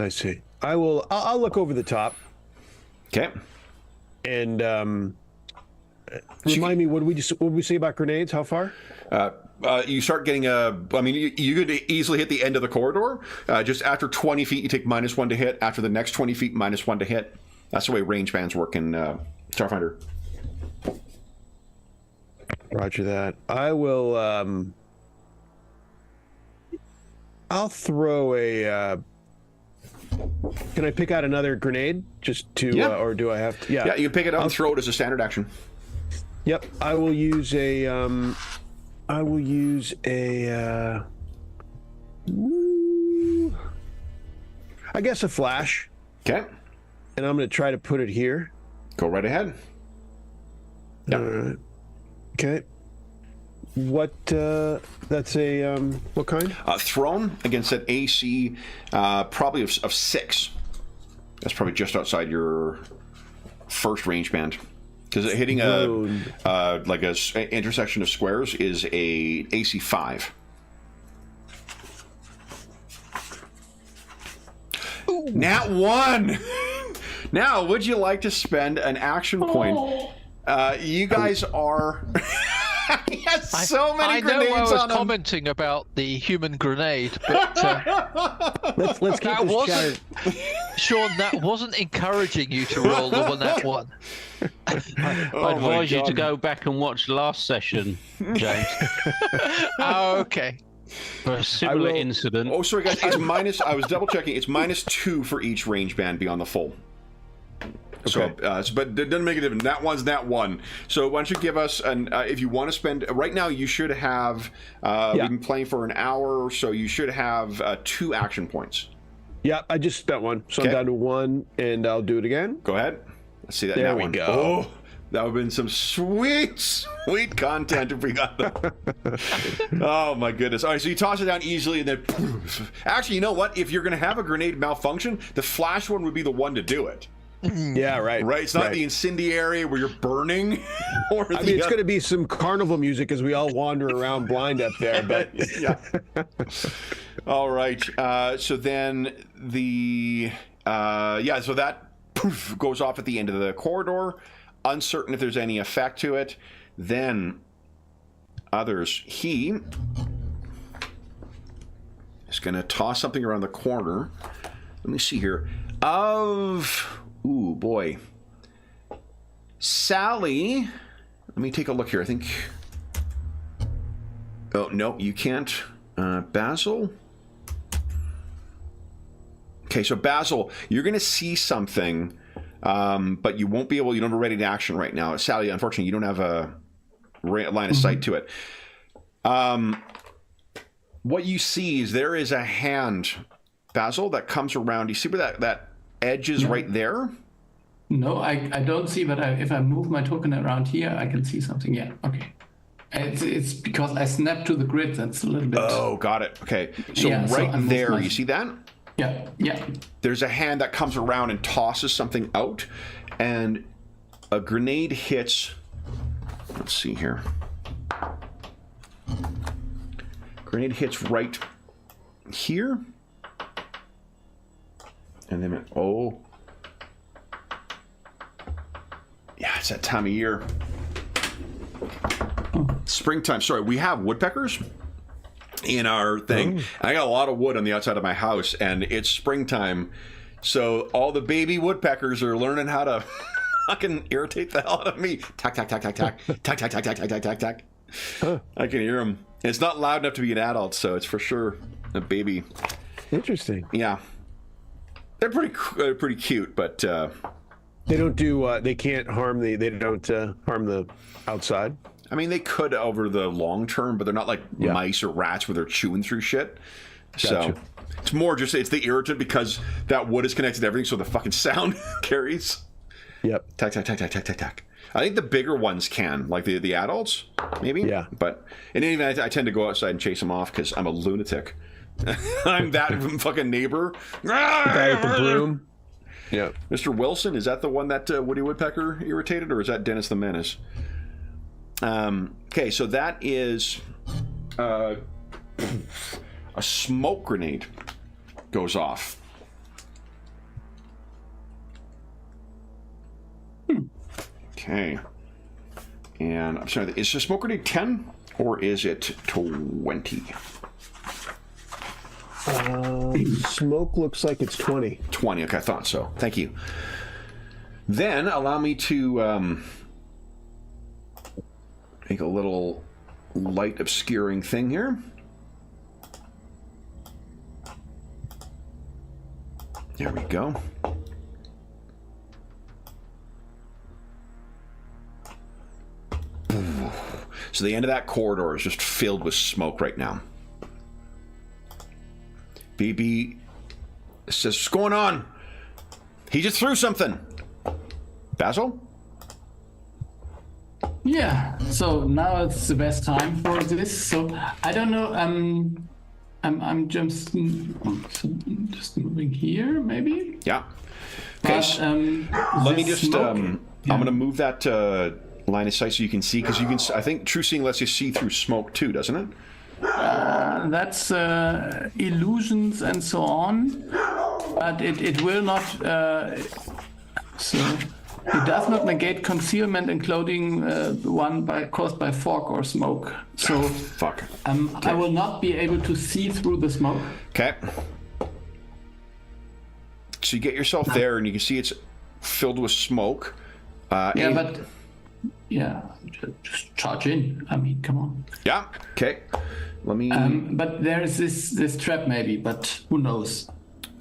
see. I'll look over the top. Okay. And Remind me, what did we say about grenades? How far? You start getting you could easily hit the end of the corridor. Just after 20 feet, you take -1 to hit. After the next 20 feet, -1 to hit. That's the way range bands work in Starfinder. Roger that. I will. I'll throw a. Can I pick out another grenade just to, or do I have to? Yeah, you can pick it up and throw it as a standard action. Yep, I will use a. I will use a. I guess a flash. Okay. And I'm going to try to put it here. Go right ahead. Yeah. Okay. What? That's a what kind? Thrown against an AC, probably of 6. That's probably just outside your first range band. Because hitting like a intersection of squares is a AC 5. Ooh. Nat 1. Now, would you like to spend an action point? You guys are. He has so many grenades on him. I know I was commenting about the human grenade, but let's keep this chatting. Sean, that wasn't encouraging you to roll the Nat 1. I advise you to go back and watch last session, James. Okay. For a similar incident. Oh, sorry, guys. It's minus. I was double checking. It's -2 for each range band beyond the full. Okay. So, but it doesn't make a difference. That one's that one. So why don't you give us an? If you want to spend right now, you should have. We've been playing for an hour, so you should have 2 action points. Yeah, I just spent 1, so I'm down to 1, and I'll do it again. Go ahead. Let's see that. There we go. Oh, that would have been some sweet content if we got that. Oh my goodness! All right, so you toss it down easily, and then poof. Actually, you know what? If you're going to have a grenade malfunction, the flash one would be the one to do it. Yeah, right. Right. It's not the incendiary where you're burning. Or I mean, it's going to be some carnival music as we all wander around blind up there. But yeah. All right. So then the so that poof goes off at the end of the corridor. Uncertain if there's any effect to it. Then others. He is going to toss something around the corner. Let me see here. Ooh, boy. Sally. Let me take a look here. I think. Oh, no, you can't. Basil. Okay, so Basil, you're going to see something, but you won't be able, you don't have a ready to action right now. Sally, unfortunately, you don't have a line of sight to it. What you see is there is a hand, Basil, that comes around. You see where that edge is right there? No, I don't see, but if I move my token around here, I can see something. Yeah, okay. It's because I snapped to the grid. That's a little bit. Oh, got it. Okay, so there, you see that? Yeah. There's a hand that comes around and tosses something out, and a grenade hits. Let's see here. Grenade hits right here. And then, yeah, it's that time of year. Springtime. Sorry, we have woodpeckers in our thing. I got a lot of wood on the outside of my house, and it's springtime. So all the baby woodpeckers are learning how to fucking irritate the hell out of me. Tack, tack, tack, tack, tack. Tack, tack, tack, tack, tack, tack, tack, tack. I can hear them. It's not loud enough to be an adult, so it's for sure a baby. Interesting. Yeah. They're pretty cute, but they don't do. They can't harm the. They don't harm the outside. I mean, they could over the long term, but they're not like mice or rats where they're chewing through shit. Gotcha. So it's more just it's the irritant because that wood is connected to everything, so the fucking sound carries. Yep. Tack, tack, tack, tack, tack, tack, tack. I think the bigger ones can, like the adults, maybe. Yeah. But in any event, I tend to go outside and chase them off because I'm a lunatic. I'm that fucking neighbor. The guy with the broom. Yeah. Mr. Wilson, is that the one that Woody Woodpecker irritated, or is that Dennis the Menace? Okay, so that is a smoke grenade goes off. Okay. And I'm sorry, is the smoke grenade 10 or is it 20? Smoke looks like it's 20. 20, okay, I thought so. Thank you. Then allow me to make a little light obscuring thing here. There we go. So the end of that corridor is just filled with smoke right now. BB says, what's going on? He just threw something. Basil? Yeah, so now it's the best time for this. So I don't know. I'm just moving here, maybe. Yeah. Okay. But, let me just. smoke, I'm going to move that line of sight so you can see, because you can. I think True Seeing lets you see through smoke too, doesn't it? That's illusions and so on, but it will not. So it does not negate concealment and clothing caused by fog or smoke. So Fuck. I will not be able to see through the smoke. Okay. So you get yourself there, and you can see it's filled with smoke. But just charge in. I mean, come on. Yeah. Okay. Let me. But there is this trap maybe, but who knows?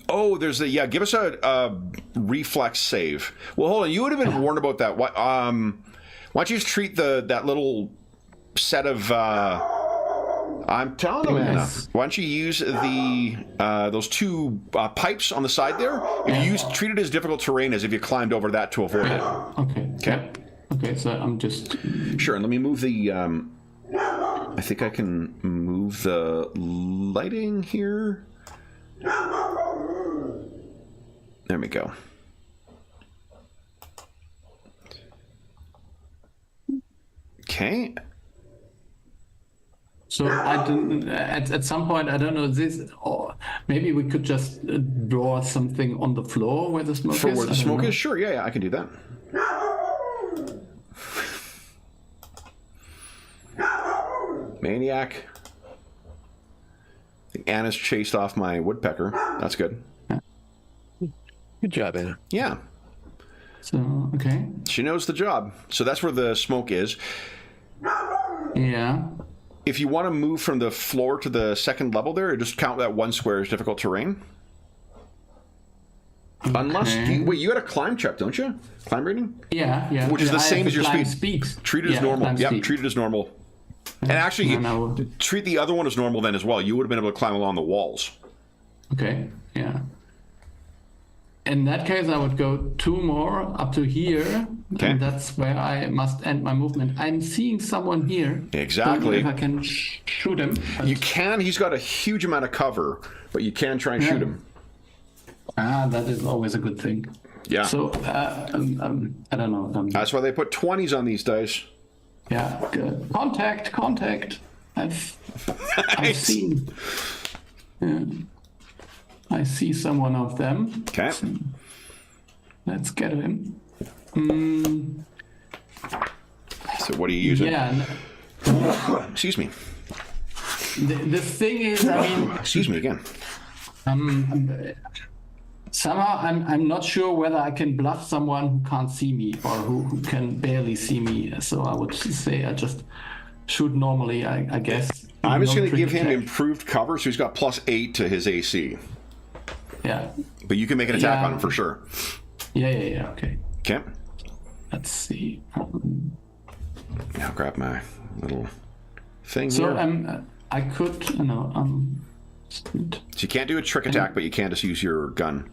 Oh, there's a give us a reflex save. Well, hold on. You would have been warned about that. Why don't you just treat that little set of? I'm telling you, Anna. Why don't you use those two pipes on the side there? If you treat it as difficult terrain as if you climbed over that to avoid it. Okay. Okay. Okay. So I'm just. Sure. And let me move the. I think I can move the lighting here. There we go. Okay. So I didn't, at some point, I don't know this, or maybe we could just draw something on the floor where the smoke is. For where the smoke is? Sure, yeah, I can do that. Maniac. I think Anna's chased off my woodpecker. That's good. Good job, Anna. Yeah. So, okay. She knows the job. So that's where the smoke is. Yeah. If you want to move from the floor to the second level there, just count that one square as difficult terrain. Okay. Unless wait, you got a climb check, don't you? Climb rating? Yeah. Which is the same as your speed. Speed. Treat it as normal. Yeah, treat it as normal. And actually, treat the other one as normal then as well. You would have been able to climb along the walls. Okay, yeah. In that case, I would go 2 more up to here. Okay. And that's where I must end my movement. I'm seeing someone here. Exactly. Don't know if I can shoot him. You can. He's got a huge amount of cover, but you can try and shoot him. That is always a good thing. Yeah. So, I don't know. That's why they put 20s on these dice. Yeah, good. Contact. I've seen. Yeah. I see someone of them. Okay. So let's get him. So what are you using? Yeah. Excuse me. The thing is, I mean. Excuse me again. Somehow I'm not sure whether I can bluff someone who can't see me or who can barely see me. So I would say I just shoot normally, I guess. I'm just going to give him improved cover, so he's got +8 to his AC. Yeah. But you can make an attack on him for sure. Yeah. Okay. Okay. Let's see. Now grab my little thing so here. I could So you can't do a trick attack, but you can just use your gun.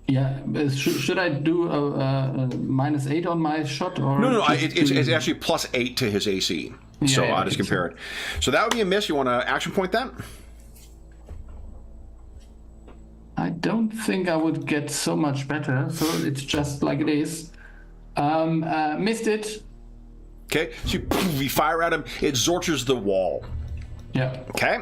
Yeah, should I do a -8 on my shot or? No. It's actually +8 to his AC. So I'll just compare it. So that would be a miss. You want to action point that? I don't think I would get so much better. So it's just like it is. Missed it. Okay. So you fire at him. It zorches the wall. Yeah. Okay.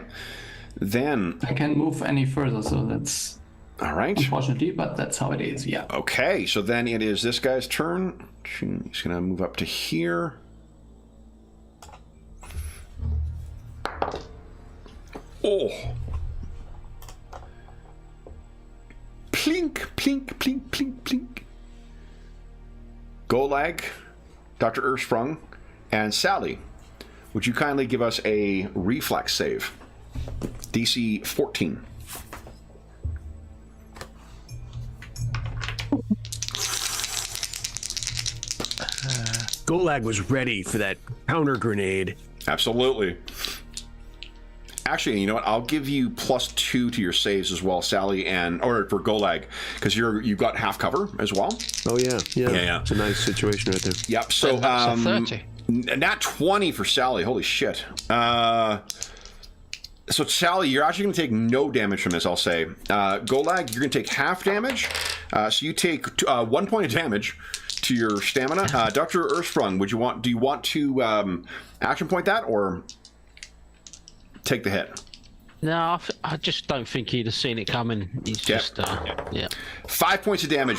Then I can't move any further, so that's all right. Unfortunately, but that's how it is. Yeah. Okay. So then it is this guy's turn. He's going to move up to here. Oh. Plink, plink, plink, plink, plink. Golag, Dr. Ursprung, and Sally, would you kindly give us a reflex save? DC 14. Golag was ready for that counter grenade. Absolutely. Actually, you know what? I'll give you +2 to your saves as well, Sally, or for Golag, because you've got half cover as well. Oh yeah. Yeah. It's a nice situation right there. Yep. So That's a 30. Nat 20 for Sally. Holy shit. So Sally, you're actually going to take no damage from this, I'll say. Golag, you're going to take half damage. So you take 1 point of damage to your stamina. Dr. Ursprung, do you want to action point that or take the hit? No, I just don't think he'd have seen it coming. He's just, yeah. 5 points of damage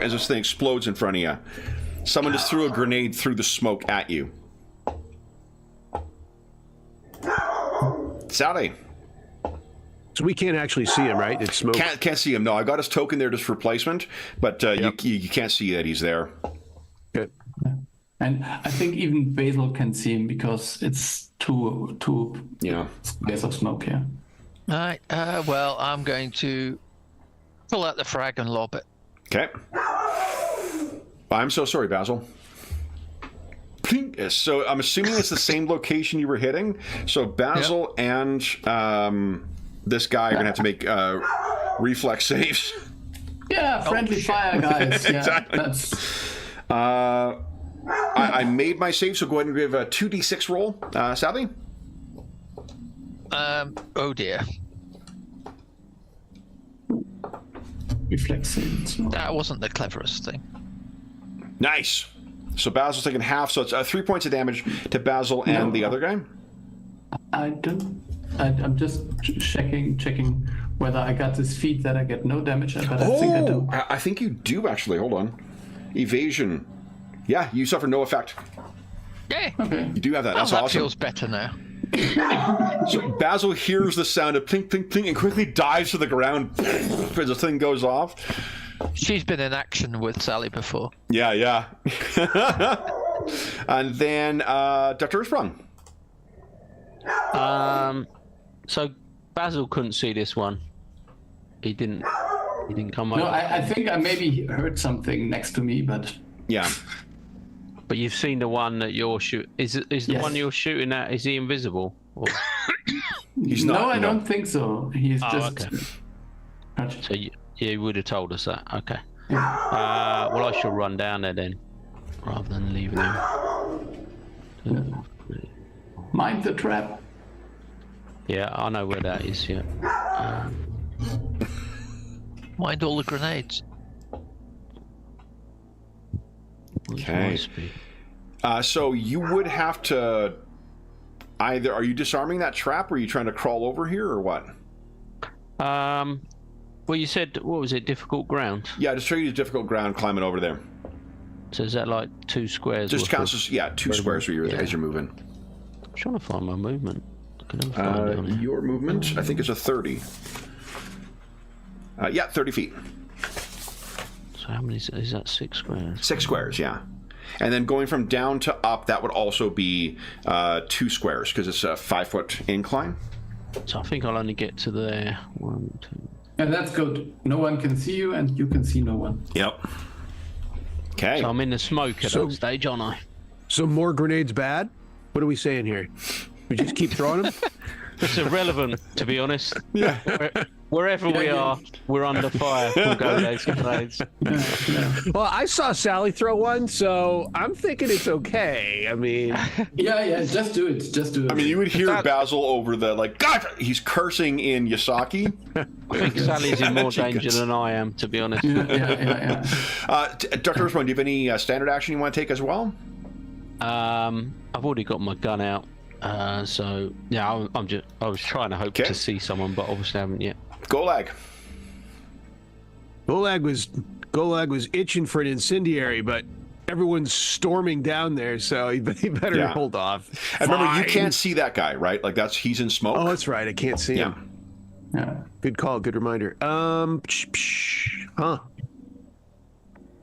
as this thing explodes in front of you. Someone just threw a grenade through the smoke at you. Sally. So we can't actually see him, right? It's smoke. Can't see him. No, I got his token there just for placement, but you can't see that he's there. Okay. And I think even Basil can see him because it's two squares of smoke here. All right. Well, I'm going to pull out the frag and lob it. Okay. I'm so sorry, Basil. So I'm assuming it's the same location you were hitting. So Basil and this guy are going to have to make reflex saves. Yeah, friendly fire, guys. Yeah, Exactly. That's... I made my save, so go ahead and give a 2d6 roll, Sally. Oh dear. Reflexing. That wasn't the cleverest thing. Nice. So Basil's taking half, so it's 3 points of damage to Basil and the other guy. I'm just checking whether I got this feat that I get no damage, but I think I do. I think you do, actually. Hold on. Evasion. Yeah, you suffer no effect. Yay! Okay. You do have that. That's that awesome. feels better now. So Basil hears the sound of plink, plink, plink, and quickly dives to the ground as the thing goes off. She's been in action with Sally before. Yeah. And then Dr. Sprung. So Basil couldn't see this one. He didn't come No, over. I think I maybe heard something next to me, but Yeah. But you've seen the one that you're shooting. Is the Yes. one you're shooting at? Is he invisible? Or... He's not. no, I don't think so. He's just. Okay. So you would have told us that. Okay. Well, I shall run down there then, rather than leaving him. Mind the trap. Yeah, I know where that is. Yeah. Mind all the grenades. Okay. So you would have to either. Are you disarming that trap, or are you trying to crawl over here, or what? Well, you said, what was it? Difficult ground. Yeah, just try to use difficult ground climbing over there. So is that like 2 squares? Just counts as 2 squares where as you're moving. I'm trying to find my movement. I can never find it on here. Your movement, I think, is a 30. 30 feet. So how many is that? 6 squares. 6 squares, yeah. And then going from down to up, that would also be 2 squares because it's a 5-foot incline. So I think I'll only get to there. 1, 2. And that's good. No one can see you, and you can see no one. Yep. Okay. So I'm in the smoke at that stage, aren't I? So more grenades bad? What are we saying here? We just keep throwing them? It's irrelevant, to be honest. Yeah. Wherever we are, we're under fire from grenades. Well, I saw Sally throw one, so I'm thinking it's okay. I mean, Yeah, just do it. Just do it. I mean, you would hear Basil over the, God, he's cursing in Yasaki. I think Sally's in more danger than I am, to be honest. Yeah. Dr. Osborne, do you have any standard action you want to take as well? I've already got my gun out. So yeah, I was trying to hope to see someone, but obviously I haven't yet. Golag. Golag was itching for an incendiary, but everyone's storming down there, so he better hold off. And remember, you Fine. can't see that guy, right? Like he's in smoke. Oh, that's right. I can't see him. Yeah. Good call. Good reminder.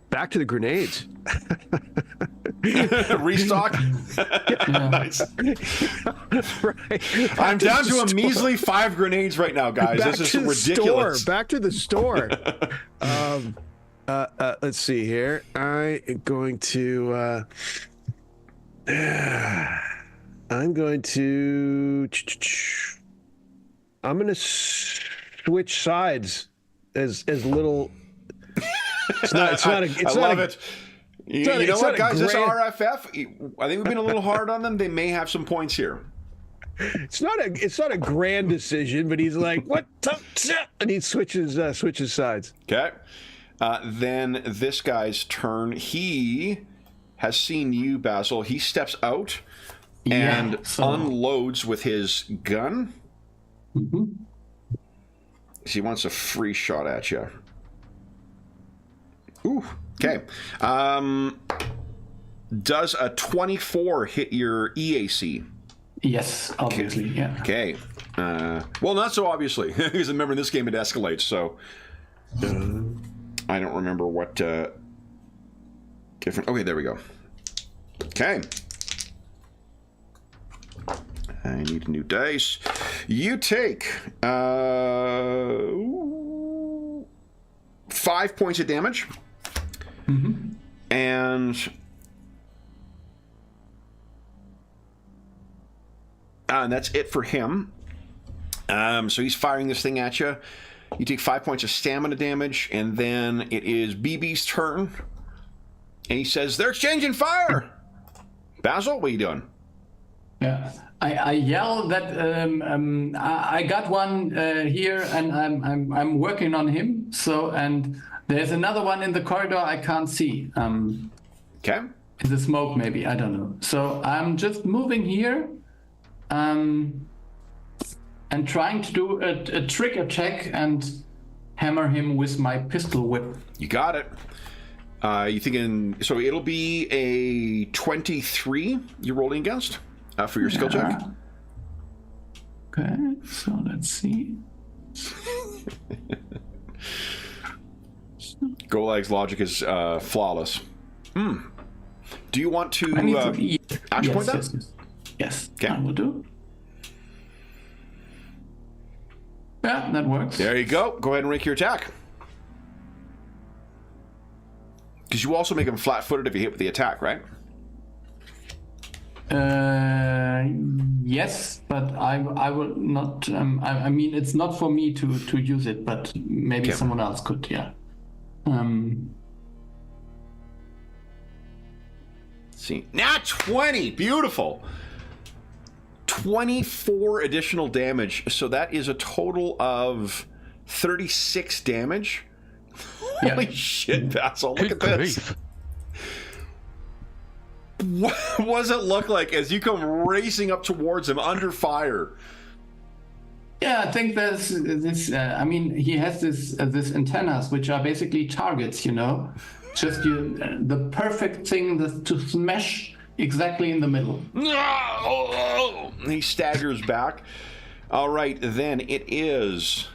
Back to the grenades. Restock. Nice. Right. I'm down to a measly 5 grenades right now, guys. Back This to is the ridiculous. Store. Back to the store. Let's see here. I am going to. I'm going to switch sides as little. It's not. I love it. You know what, guys? This RFF, I think we've been a little hard on them. They may have some points here. It's not a grand decision, but he's like, what? And he switches sides. Okay. Then this guy's turn. He has seen you, Basil. He steps out and unloads with his gun. Mm-hmm. He wants a free shot at you. Ooh. Okay. Does a 24 hit your EAC? Yes, obviously, yeah. Okay. Well, not so obviously, because remember in this game it escalates, so I don't remember what different. Okay, there we go. Okay. I need new dice. You take 5 points of damage. Mm-hmm. And that's it for him. So he's firing this thing at you. You take 5 points of stamina damage, and then it is BB's turn. And he says, they're exchanging fire! Basil, what are you doing? Yeah, I yell that I got one here, and I'm working on him. So, and there's another one in the corridor I can't see. Okay. In the smoke, maybe, I don't know. So I'm just moving here, and trying to do a trick attack and hammer him with my pistol whip. You got it. You thinking? So it'll be a 23 you're rolling against for your skill check. Okay, so let's see. Golag's logic is flawless. Do you want to action point that? Yes, Okay. I will do. Yeah, that works. There you go. Go ahead and rank your attack. Because you also make him flat-footed if you hit with the attack, right? Yes, but I will not. I mean, it's not for me to use it, but maybe someone else could. Yeah. Let's see. Nat 20. Beautiful. 24 additional damage. So that is a total of 36 damage. Yeah. Holy shit, Basil. Look Good at this. grief. What does it look like as you come racing up towards him under fire? Yeah, I think there's this. I mean, he has this antennas, which are basically targets. You know, just the perfect thing to smash exactly in the middle. No! He staggers back. All right, then it is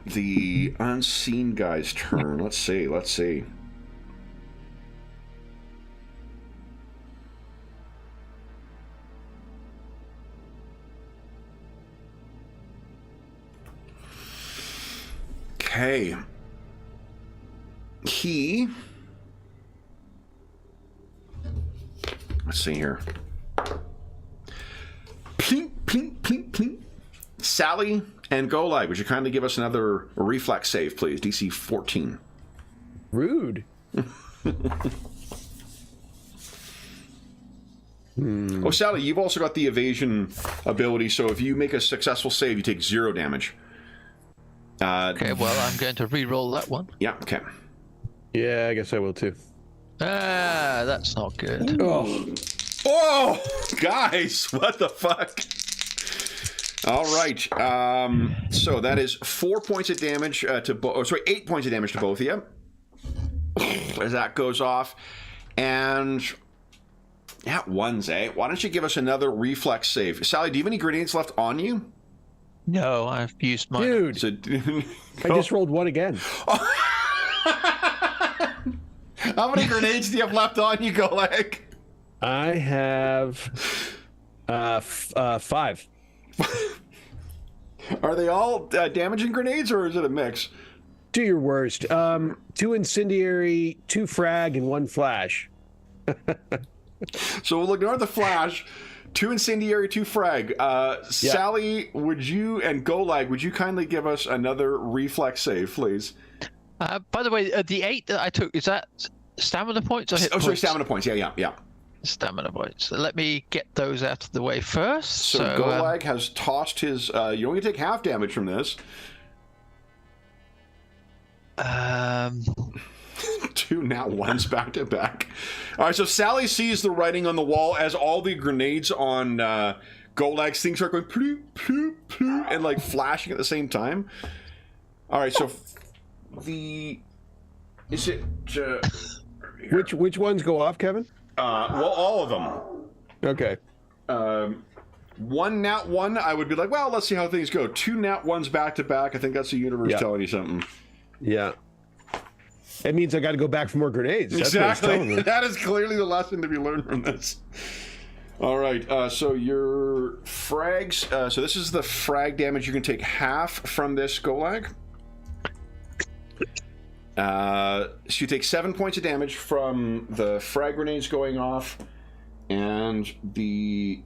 the unseen guy's turn. Let's see. Okay. Let's see here. Plink, plink, plink, plink. Sally and Golag, would you kindly give us another reflex save, please? DC 14. Rude. Oh, Sally, you've also got the evasion ability, so if you make a successful save, you take 0 damage. Okay, well, I'm going to re-roll that one. Yeah, okay. Yeah, I guess I will too. That's not good. Oh, guys, what the fuck? All right, so that is 4 points of damage to both. Oh, sorry, 8 points of damage to both of you. as that goes off. And yeah, ones, eh? Why don't you give us another reflex save? Sally, do you have any grenades left on you? No, I've used mine. Dude, So, I just rolled one again. how many grenades do you have left on you, Golag? I have 5. Are they all damaging grenades, or is it a mix? Do your worst. 2 incendiary, 2 frag, and 1 flash. So we'll ignore the flash. 2 incendiary, 2 frag. Sally, would you, and Golag, would you kindly give us another reflex save, please? By the way, the 8 that I took, is that stamina points or hit points? Sorry, stamina points. Yeah. Stamina points. Let me get those out of the way first. So Golag has tossed his... you only take half damage from this. 2 nat ones back to back. All right, so Sally sees the writing on the wall as all the grenades on Golag's things start going ploop, ploop, ploop, and like flashing at the same time. All right, so is it Which ones go off, Kevin? well, all of them. Okay. 1 nat 1, I would be like, well, let's see how things go. 2 nat 1s back to back. I think that's the universe telling you something. Yeah. It means I got to go back for more grenades. That's what it's telling Exactly. me. That is clearly the lesson to be learned from this. All right. So your frags. So this is the frag damage. You can take half from this, Golag. So you take 7 points of damage from the frag grenades going off, and the...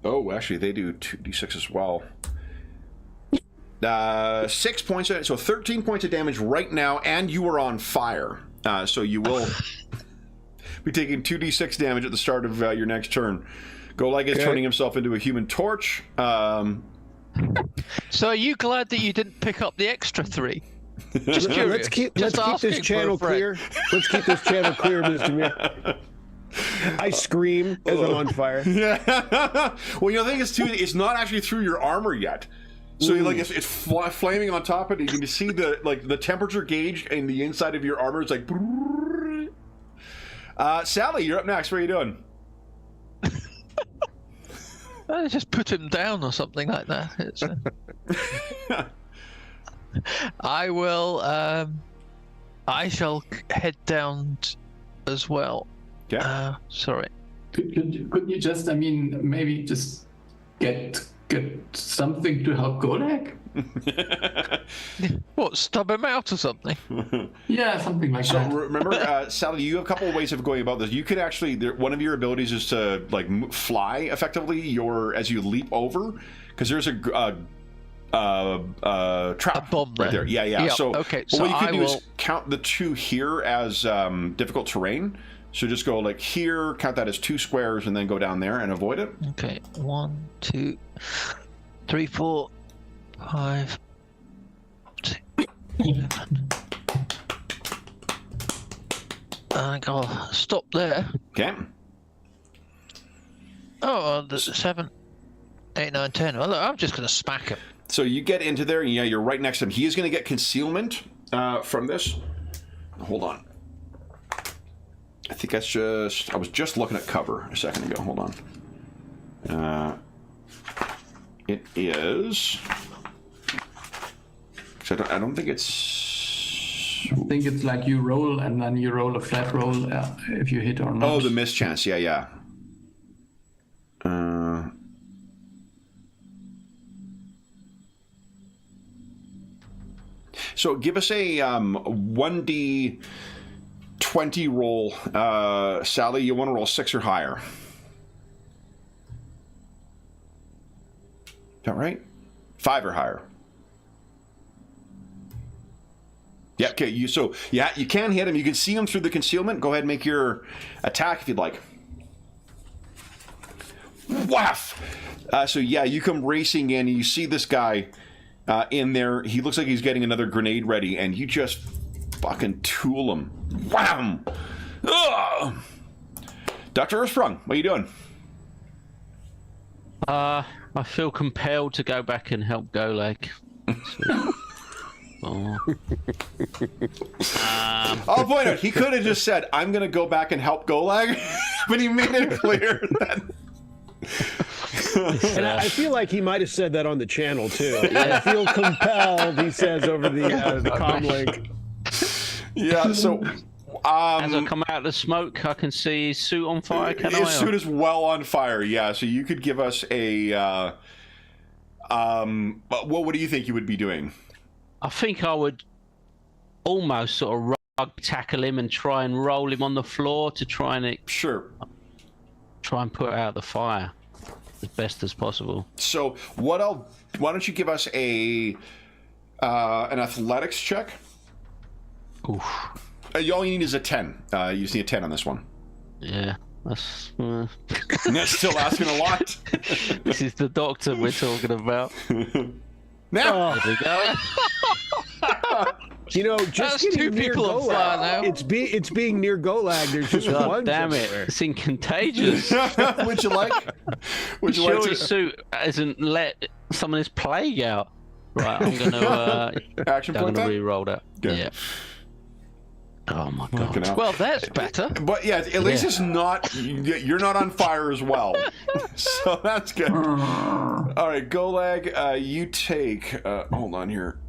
Oh, actually, they do 2d6 as well. 6 points, so 13 points of damage right now, and you are on fire. So you will be taking 2d6 damage at the start of your next turn. Golag is turning himself into a human torch. So are you glad that you didn't pick up the extra 3? Just curious. Let's keep Just this asking channel for a friend. clear. Let's keep this channel clear, Mr. Mir. I scream as I'm on fire. Yeah. Well, the thing is, too, it's not actually through your armor yet. So it's flaming on top of it. You can see the temperature gauge in the inside of your armor. It's like. Sally, you're up next. What are you doing? Just put him down or something like that. It's, I will. I shall head down as well. Yeah. Sorry. Couldn't you just, maybe just get something to help Golag? What, stub him out or something? Yeah, something like So that. remember, Sally, you have a couple of ways of going about this. You could actually, one of your abilities is to fly effectively as you leap over, because there's a trap bomb right there. Yeah. Yeah, So okay, what you so could I do is will- count the 2 here as difficult terrain. So just go like here, count that as 2 squares, and then go down there and avoid it. Okay, 1, 2, 3, 4, 5, 6, 7. I'll stop there. Okay. Oh, the 7, 8, 9, 10. Well, look, I'm just going to smack him. So you get into there, and yeah, you're right next to him. He is going to get concealment from this. Hold on. I think that's I was just looking at cover a second ago. Hold on. It is... So I don't think it's... I think it's like you roll and then you roll a flat roll if you hit or not. Oh, the mischance. Yeah. So give us a 1d20 roll. Sally, you want to roll 6 or higher. Is that right? 5 or higher. Yeah, okay. You can hit him. You can see him through the concealment. Go ahead and make your attack if you'd like. Waff! So yeah, you come racing in, and you see this guy in there. He looks like he's getting another grenade ready, and you just fucking tool him. Wham! Ugh! Dr. Earthsprung, what are you doing? I feel compelled to go back and help Golag. Oh. I'll point out, he could have just said, I'm going to go back and help Golag, but he made it clear that... And I feel like he might have said that on the channel, too. I feel compelled, he says over the comm link. Yeah, so... As I come out of the smoke, I can see his suit on fire, can I? His suit is well on fire, yeah, so you could give us a... what do you think you would be doing? I think I would almost sort of rug tackle him and try and roll him on the floor to try and put out the fire as best as possible. So why don't you give us an athletics check? Oof. All you need is a 10. You just need a 10 on this one. Yeah, that's... That's still asking a lot. This is the doctor we're talking about. Now, There we go. You know, just That's getting two near people on Golag, fire now. It's being near Golag. There's just God one. damn it! somewhere. It's in contagious. would you like? Would you Sure, like his to suit hasn't let some of this plague out. Right, I'm gonna action I'm point gonna that? re-roll that. Okay. Yeah. Oh my Fucking god. hell. Well, that's better. But yeah, at least it's not. You're not on fire as well, so that's good. All right, Golag, you take. Hold on here.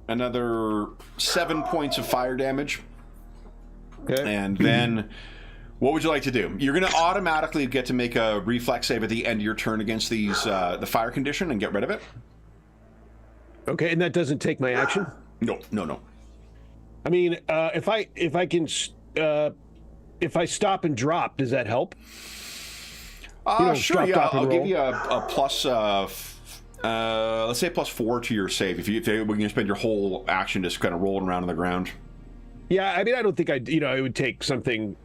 Another 7 points of fire damage, Okay. and then what would you like to do? You're going to automatically get to make a reflex save at the end of your turn against these the fire condition and get rid of it. Okay, and that doesn't take my action. No. I mean, if I stop and drop, does that help? Sure. drop, Yeah, drop, and I'll give roll. you a plus. Let's say +4 to your save. If we can spend your whole action just kind of rolling around on the ground. Yeah, I mean, I don't think it would take something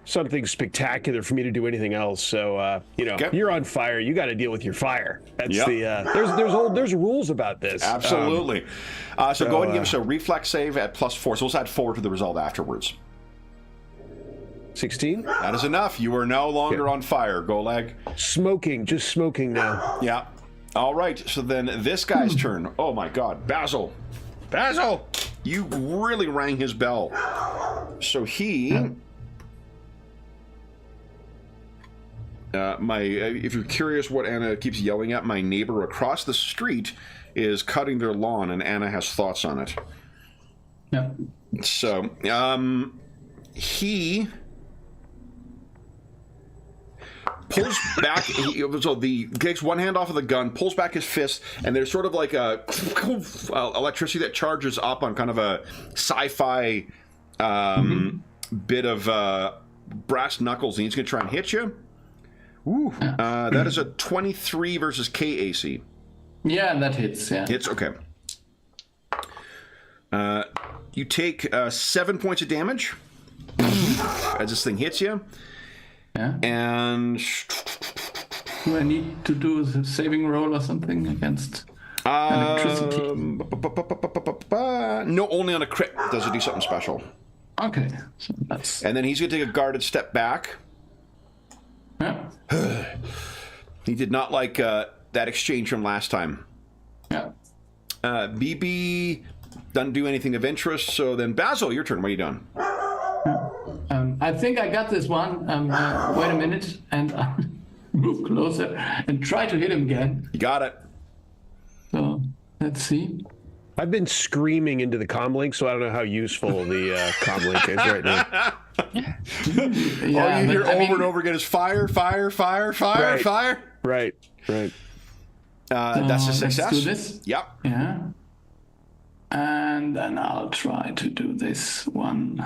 spectacular for me to do anything else. So, Okay. you're on fire. You got to deal with your fire. That's Yep. there's rules about this. Absolutely. So go ahead and give us a reflex save at +4. So we'll add 4 to the result afterwards. 16. That is enough. You are no longer Yeah. on fire, Golag. Just smoking now. Yeah. All right. So then this guy's turn. Oh my God, Basil, you really rang his bell. So he. If you're curious what Anna keeps yelling at, my neighbor across the street is cutting their lawn, and Anna has thoughts on it. Yeah. So, he pulls back. He takes one hand off of the gun, pulls back his fist, and there's sort of like a electricity that charges up on kind of a sci-fi bit of brass knuckles, and he's going to try and hit you. Ooh, that is a 23 versus KAC. Yeah, that hits. Yeah. Hits, okay. You take 7 points of damage as this thing hits you. Yeah. And Do I need to do a saving roll or something against electricity? No, only on a crit does it do something special. Okay, so that's And then he's going to take a guarded step back. yeah. He did not like that exchange from last time. Yeah. BB doesn't do anything of interest, so then Basil, your turn. What are you doing? I think I got this one. Wait a minute, and I'll move closer and try to hit him again. You got it. So let's see. I've been screaming into the comm link, so I don't know how useful the comm link is right now. Yeah, All you hear but, I over mean, and over again is fire, fire, fire, fire, Right. fire. Right. That's a let's success. do this. Yep. Yeah. And then I'll try to do this one.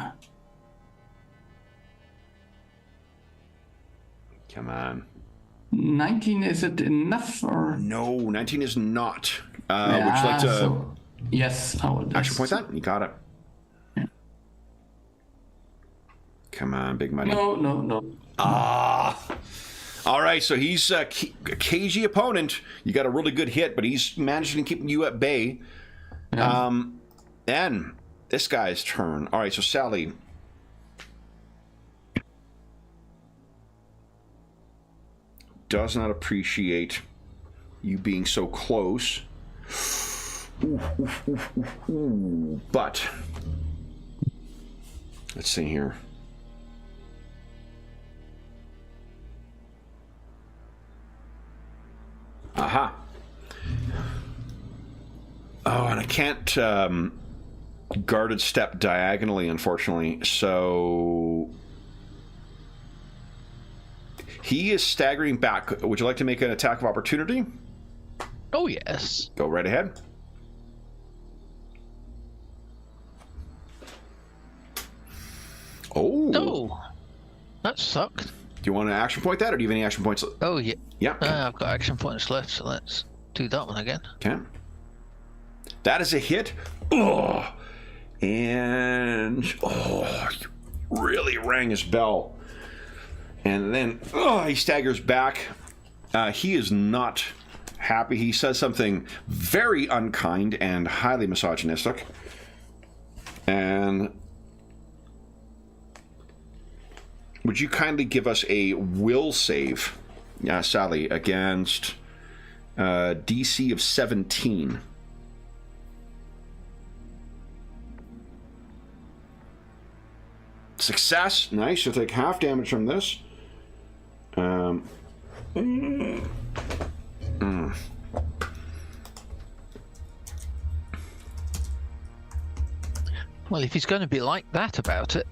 Come on. 19, is it enough or? No, 19 is not. Would you Yeah, like to so, yes, I will. action point that? You got it. Yeah. Come on, big money. No. All right, so he's a cagey opponent. You got a really good hit, but he's managing to keep you at bay. Yeah. And this guy's turn. All right, so Sally. Does not appreciate you being so close. But let's see here. Aha. Oh, and I can't guarded step diagonally, unfortunately. So he is staggering back. Would you like to make an attack of opportunity? Oh, yes. Go right ahead. Oh. Oh, that sucked. Do you want to action point that, or do you have any action points? Oh, yeah. Yeah. I've got action points left, so let's do that one again. Okay. That is a hit. Oh. And you really rang his bell. And then he staggers back. He is not happy. He says something very unkind and highly misogynistic. And would you kindly give us a will save, Sally, against DC of 17? Success. Nice. You'll take half damage from this. Well, if he's going to be like that about it.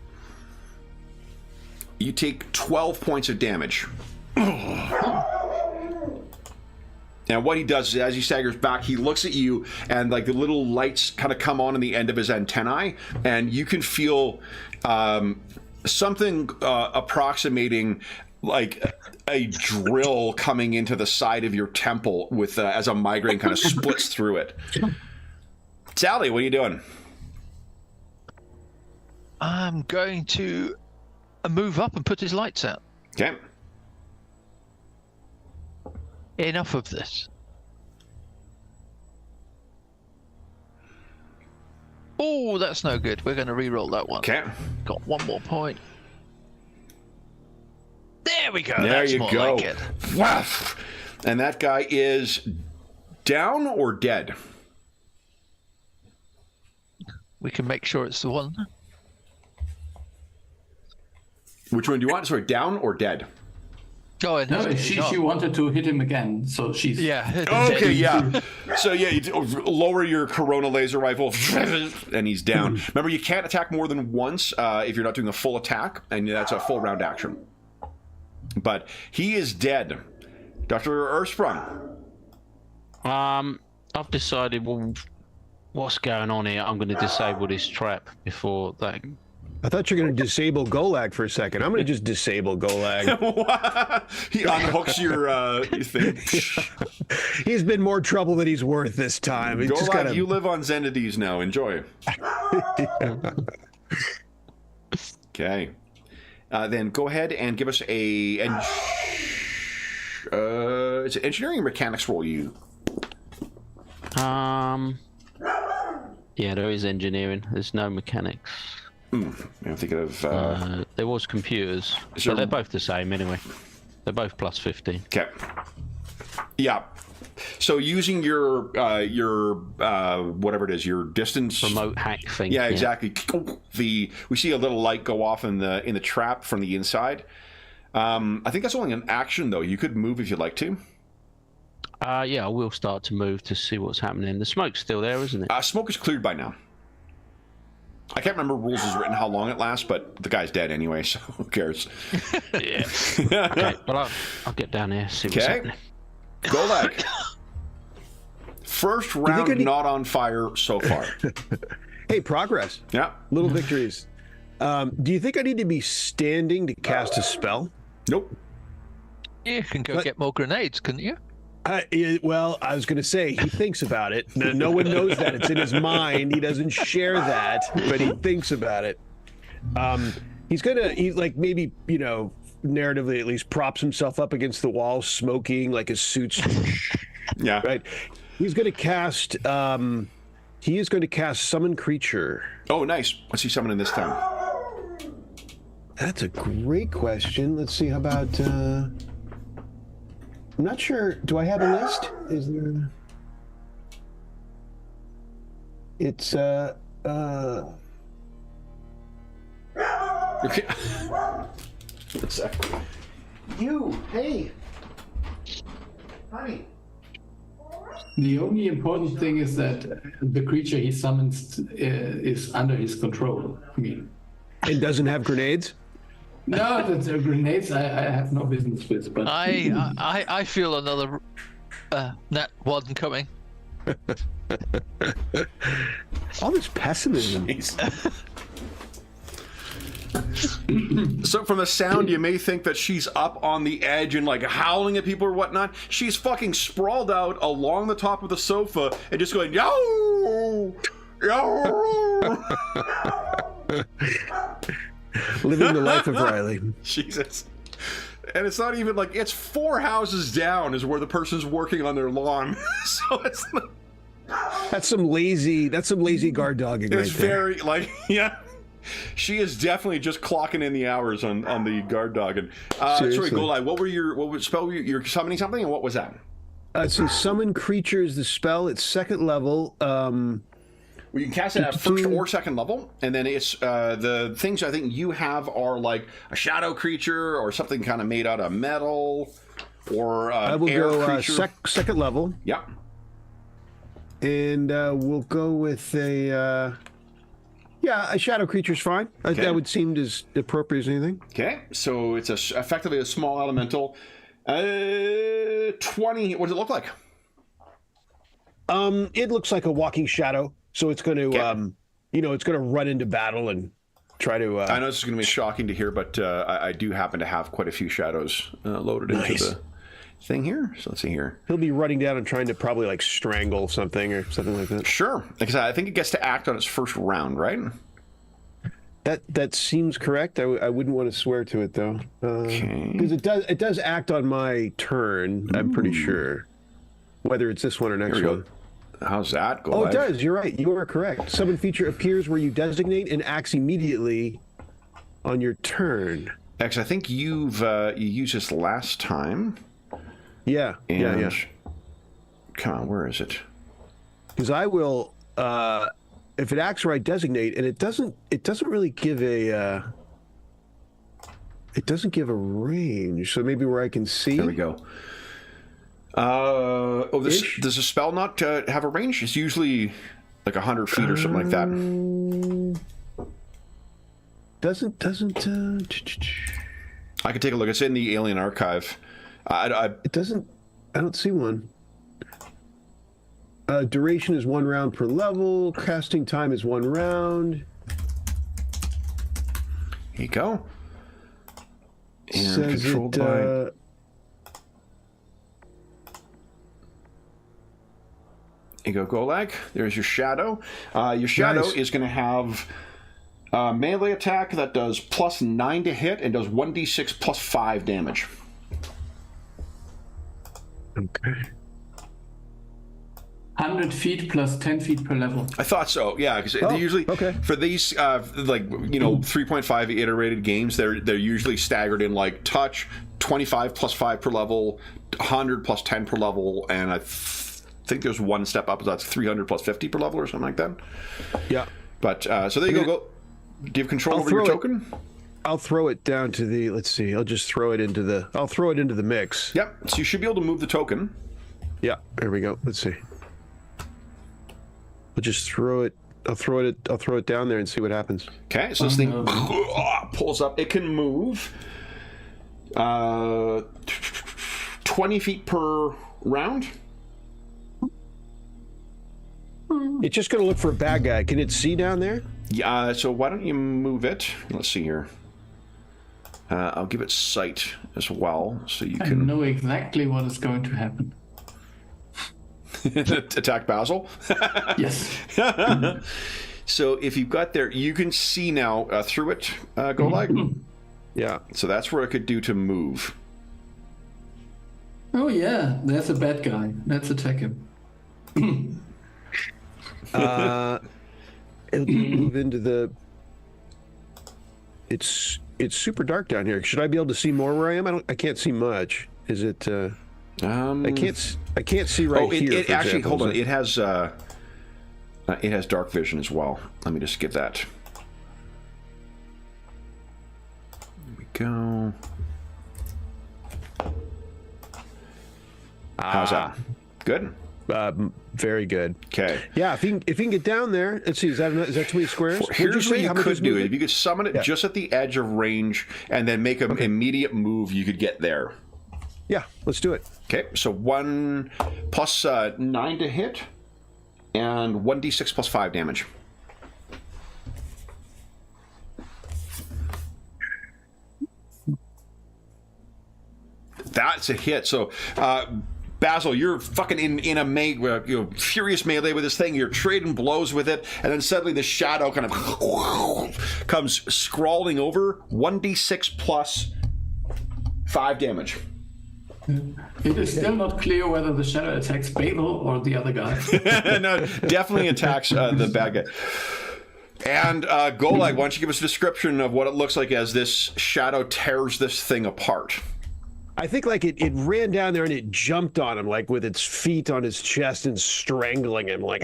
You take 12 points of damage. And what he does is, as he staggers back, he looks at you, and like the little lights kind of come on in the end of his antennae, and you can feel something approximating like a drill coming into the side of your temple with as a migraine kind of splits through it. Sally, what are you doing? I'm going to move up and put his lights out. Okay. Enough of this. Oh, that's no good. We're going to re-roll that one. Okay. Got one more point. There we go. There That's you more go. like it. Wow. And that guy is down or dead? We can make sure it's the one. Which one do you want? Sorry, down or dead? Oh, and No, she wanted to hit him again, so she's... Yeah. Okay, yeah. So, yeah, you lower your Corona laser rifle, and he's down. Remember, you can't attack more than once if you're not doing a full attack, and that's a full round action. But he is dead. Dr. Earthsprung. I've decided, well, what's going on here? I'm going to disable this trap before that... I thought you were going to disable Golag for a second. I'm going to just disable Golag. He unhooks your thing. He's been more trouble than he's worth this time. He's just Golag, gotta... you live on Zenides now. Enjoy. Okay. Then go ahead and give us a... it's an engineering mechanics roll, you. Yeah, there is engineering. There's no mechanics. I'm thinking of... there was computers, Sure. but they're both the same anyway. They're both plus 15. Okay. Yeah. So using your whatever it is, your distance Remote hack thing. Yeah, exactly. We see a little light go off in the trap from the inside. I think that's only an action though. You could move if you'd like to. Yeah, I will start to move to see what's happening. The smoke's still there, isn't it? Smoke is cleared by now. I can't remember rules is written how long it lasts, but the guy's dead anyway, so who cares? Yeah. Okay, well, I'll get down here, see what's happening. Golag. First round not on fire so far. Hey, progress. Yeah. Little victories. Do you think I need to be standing to cast a spell? Nope. You can go get more grenades, couldn't you? Well, I was going to say, he thinks about it. No one knows that. It's in his mind. He doesn't share that, but he thinks about it. He's like maybe, narratively at least props himself up against the wall, smoking, like his suit's... Yeah. Right. He's going to cast... he is going to cast Summon Creature. Oh, nice. What's he summoning this time? That's a great question. Let's see, how about... I'm not sure. Do I have a list? Is there... It's Okay. One sec. You, hey, honey. The only important thing is that the creature he summons is under his control. I mean, it doesn't have grenades. no, the grenades I have no business with. But I feel another nat one coming. All this pessimism. So from the sound, you may think that she's up on the edge and like howling at people or whatnot. She's fucking sprawled out along the top of the sofa and just going, yo, yo. Living the life of Riley. Jesus. And it's not even like, it's 4 houses down is where the person's working on their lawn. So it's not, That's some lazy guard dogging right it's there. very like, yeah. She is definitely just clocking in the hours on the guard dog. And sorry, Seriously. Golai, what was spell? You're summoning something, and what was that? So summon creatures. The spell. It's 2nd level. Well, you can cast it at 1st or 2nd level, and then it's the things I think you have are like a shadow creature or something kind of made out of metal, or I will air go creature. 2nd level, Yeah. and we'll go with a shadow creature's fine. Okay. That would seem as appropriate as anything. Okay, so it's effectively a small elemental. 20. What does it look like? It looks like a walking shadow, so it's going to Okay. it's going to run into battle and try to. I know this is going to be shocking to hear, but I do happen to have quite a few shadows loaded into the thing here. So let's see here. He'll be running down and trying to probably like strangle something or something like that. Sure, because I think it gets to act on its first round, right? That seems correct. I wouldn't want to swear to it though, because it does act on my turn. I'm pretty sure, whether it's this one or next Here we one. go. How's that go? Oh, it does. You're right. You are correct. Summon feature appears where you designate and acts immediately on your turn. Actually, I think you used this last time. Yeah. And Yeah. come on, where is it? Because I will, if it acts where I designate, and it doesn't really give a, it doesn't give a range. So maybe where I can see. There we go. Does a spell not have a range? It's usually like 100 feet or something like that. Doesn't. I could take a look. It's in the Alien Archive. It doesn't. I don't see one. Duration is 1 round per level. Casting time is 1 round. Here you go. And Says controlled by. You go, Golag. There's your shadow. Your shadow Nice. is going to have melee attack that does +9 to hit and does 1d6 +5 damage. Okay. 100 feet plus 10 feet per level. I thought so, yeah, because they usually okay. for these 3.5 iterated games, they're usually staggered in like touch, 25 +5 per level, 100 +10 per level, and I think there's one step up, that's 300 +50 per level or something like that. Yeah. But so there you go. Do you have control over your token? I'll throw it down to the. Let's see. I'll throw it into the mix. Yep. So you should be able to move the token. Yeah. There we go. Let's see. I'll just throw it. I'll throw it down there and see what happens. Okay. So this thing pulls up. It can move 20 feet per round. It's just going to look for a bad guy. Can it see down there? Yeah, so why don't you move it? Let's see here. I'll give it sight as well, so you I can know exactly what is going to happen. attack Basil. Yes. So if you've got there, you can see now through it, Golag. Yeah. So that's where it could do to move. Oh yeah, there's a bad guy. Let's attack him. It'll move into the. It's super dark down here. Should I be able to see more where I am? I can't see much. Is it? I can't see right here. It for actually, example. hold on. It has. It has dark vision as well. Let me just get that. There we go. How's that? Good? Very good. Okay. Yeah, if you can get down there, let's see, is that too many squares? Here's what you could do. movement? If you could summon it just at the edge of range and then make an immediate move, you could get there. Yeah, let's do it. Okay, so 1 plus 9 to hit, and 1d6 plus 5 damage. That's a hit. So, Basil, you're fucking in a furious melee with this thing. You're trading blows with it, and then suddenly the shadow kind of comes scrawling over. 1d6 plus 5 damage. It is still not clear whether the shadow attacks Basil or the other guy. No, definitely attacks the bad guy. And Golag, why don't you give us a description of what it looks like as this shadow tears this thing apart? I think like it ran down there and it jumped on him like with its feet on his chest and strangling him like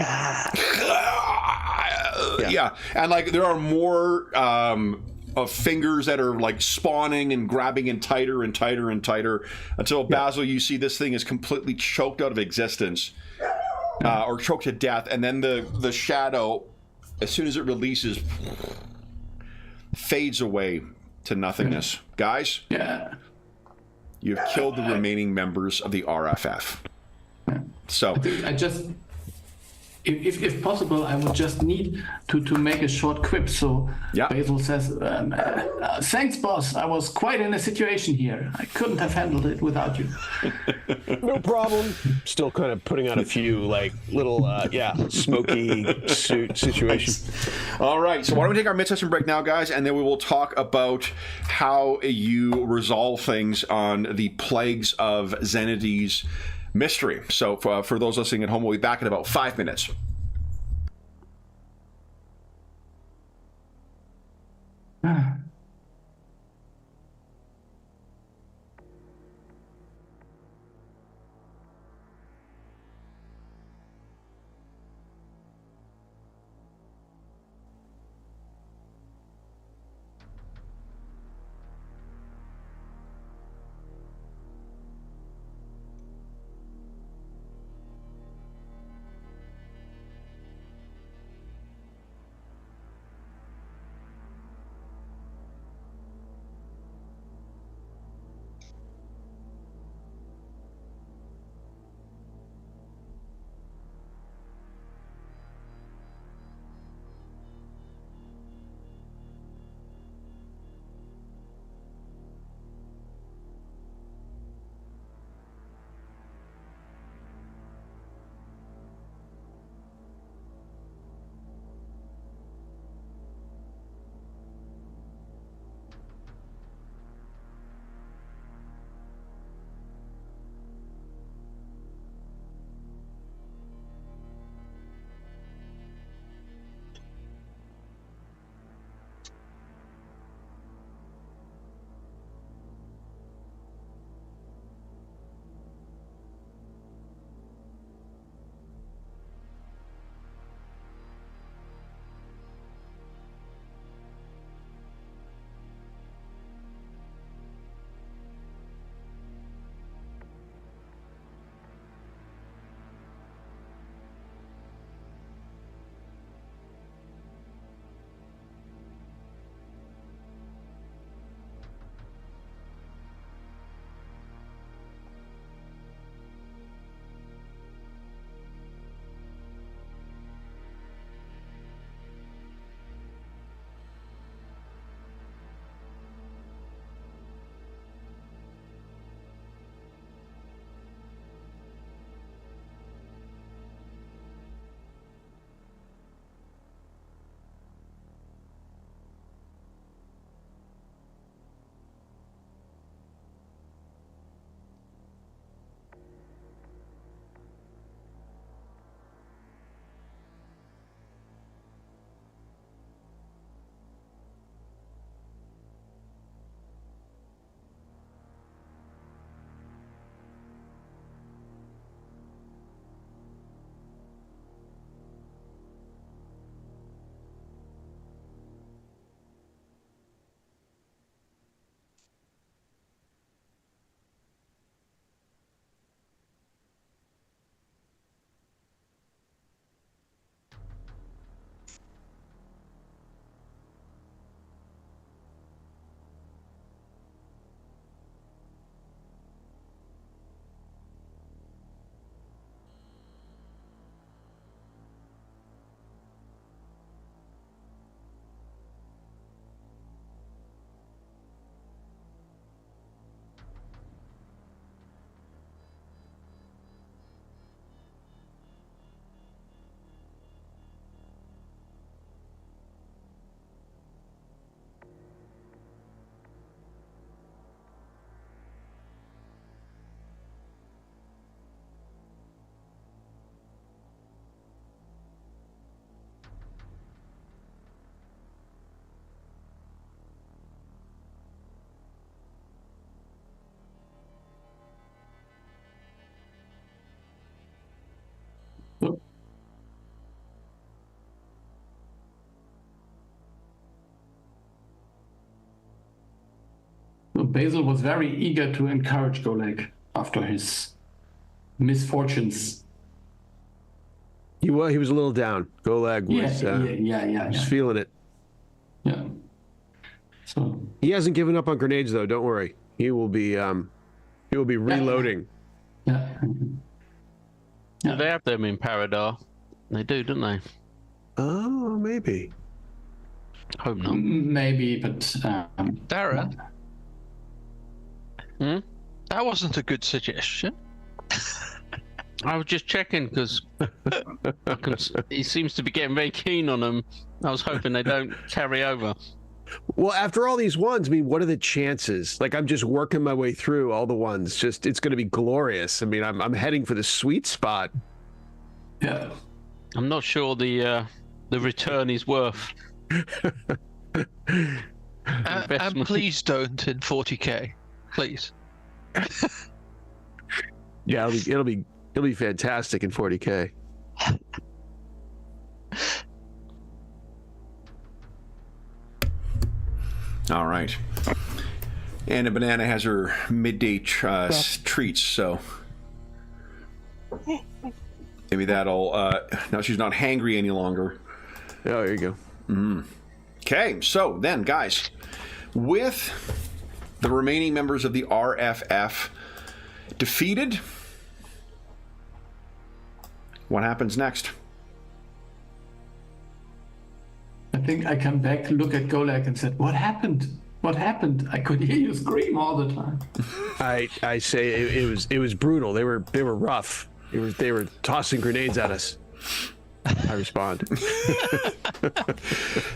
Yeah, and like there are more of fingers that are like spawning and grabbing in tighter and tighter and tighter until Basil, you see this thing is completely choked out of existence or choked to death, and then the shadow, as soon as it releases, fades away to nothingness. Guys, you've killed the remaining members of the RFF. So I just, if possible, I would just need to make a short quip. So Basil says, thanks, boss. I was quite in a situation here. I couldn't have handled it without you. no problem. Still kind of putting on a few like little smoky suit situations. All right, so why don't we take our mid-session break now, guys, and then we will talk about how you resolve things on the Plagues of Zenides mystery. So for those listening at home, we'll be back in about 5 minutes. Basil was very eager to encourage Golek after his misfortunes. He was a little down. Golag was Yeah. feeling it. Yeah. So He hasn't given up on grenades though. Don't worry. He will be reloading. yeah. Do they have them in Paridar? They do, don't they? Oh, maybe. Hope not. Maybe, but Darren, Hmm? that wasn't a good suggestion. I was just checking because he seems to be getting very keen on them. I was hoping they don't carry over. Well, after all these ones, I mean, what are the chances? Like, I'm just working my way through all the ones. Just, it's going to be glorious. I mean, I'm heading for the sweet spot. yeah. I'm not sure the return is worth. And please don't in 40k, please. Yeah, it'll be fantastic in 40k. All right. And a banana has her midday treats, so maybe that'll. Now she's not hangry any longer. Oh, there you go. Okay, so then, guys, with the remaining members of the RFF defeated, what happens next? I think I come back, look at Golek, and said, "What happened? What happened? I could hear you scream all the time." I say it was brutal. They were rough. They were tossing grenades at us. I respond.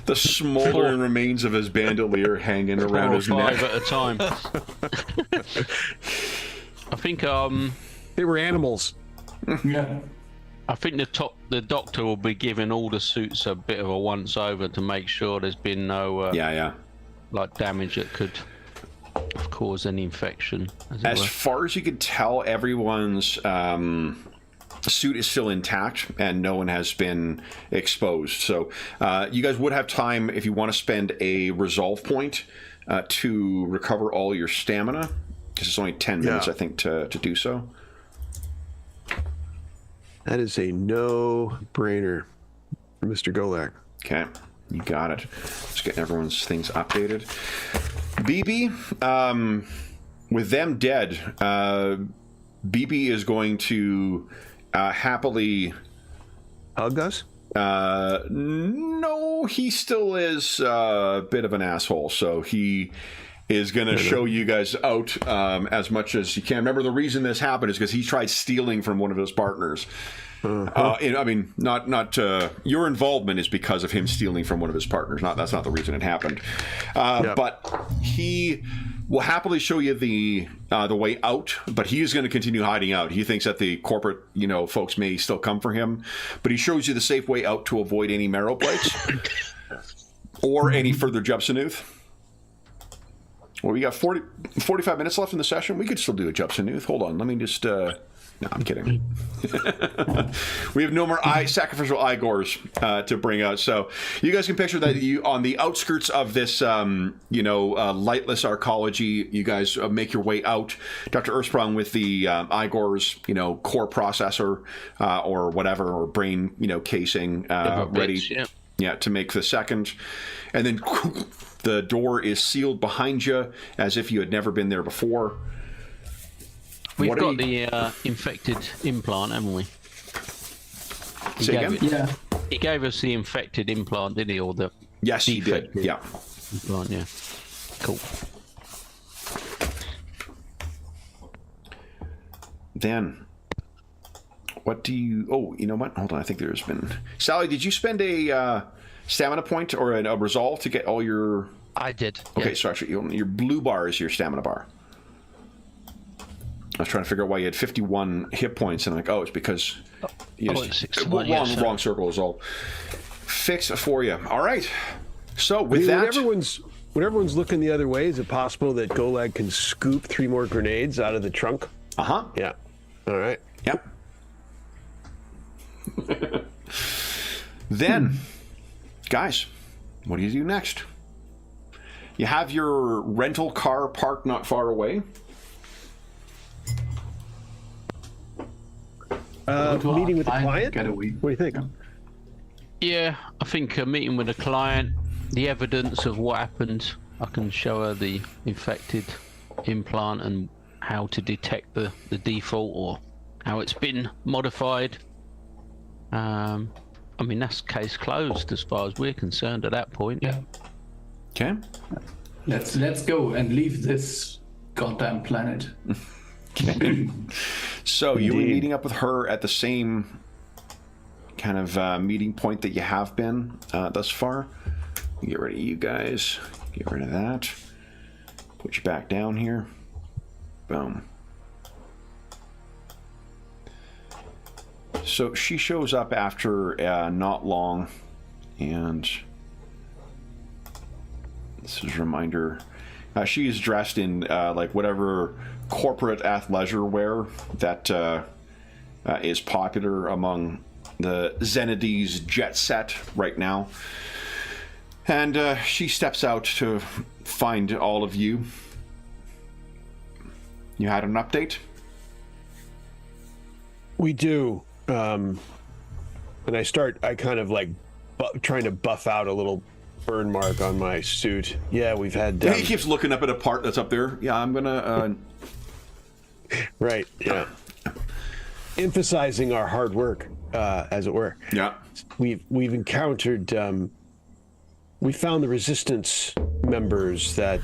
The smoldering remains of his bandolier hanging around his neck. 5 at a time. I think They were animals. Yeah. I think the doctor will be giving all the suits a bit of a once over to make sure there's been no like damage that could cause any infection. As far as you can tell, everyone's suit is still intact and no one has been exposed. So you guys would have time if you want to spend a resolve point to recover all your stamina, because it's only 10 minutes, I think, to do so. That is a no-brainer for Mr. Golak. Okay, you got it. Just getting everyone's things updated. BB, with them dead, BB is going to happily Hug us? No, he still is a bit of an asshole, so he is going to show you guys out as much as he can. Remember, the reason this happened is because he tried stealing from one of his partners. I mean, not your involvement is because of him stealing from one of his partners. That's not the reason it happened. But he will happily show you the way out. But he is going to continue hiding out. He thinks that the corporate, folks may still come for him. But he shows you the safe way out to avoid any marrow plates or any further Jubsanuth. Well, we got 45 minutes left in the session. We could still do a Jubsanuth. Hold on. Let me just... No, I'm kidding. We have no more sacrificial Igors to bring out. So you guys can picture that you on the outskirts of this, lightless arcology, you guys make your way out. Dr. Earthsprung with the Igor's, core processor or whatever, or brain, casing ready to make the second. And then the door is sealed behind you as if you had never been there before. We've got the infected implant, haven't we? Say again? Yeah. He gave us the infected implant, didn't he? Or the Yes, he did. Yeah. Implant, yeah. Cool. Then, what do you... Oh, you know what? Hold on. I think there's been... Sally, did you spend a stamina point or a resolve to get all your... I did. Okay, yeah. so actually, your blue bar is your stamina bar. I was trying to figure out why you had 51 hit points, and I'm like, it's because you wrong circle is all. Fix for you. All right. So with that, when everyone's looking the other way, is it possible that Golag can scoop 3 more grenades out of the trunk? Yeah. All right. Yep. Then, guys, what do you do next? You have your rental car parked not far away. Meeting with the client? Getaway. What do you think? Yeah, I think a meeting with a client, the evidence of what happened, I can show her the infected implant and how to detect the default or how it's been modified. I mean, that's case closed as far as we're concerned at that point. Yeah. Okay. Let's go and leave this goddamn planet. So you were Indeed. meeting up with her at the same kind of meeting point that you have been thus far. Get rid of you guys. Get rid of that. Put you back down here. Boom. So she shows up after not long, and this is a reminder. She is dressed in like whatever corporate athleisure wear that is popular among the Zenides jet set right now. And she steps out to find all of you. You had an update? We do. And I kind of like trying to buff out a little burn mark on my suit. Yeah, we've had. He keeps looking up at a part that's up there. Yeah, I'm gonna. Right. Yeah. Emphasizing our hard work, as it were. Yeah. We've encountered. We found the resistance members that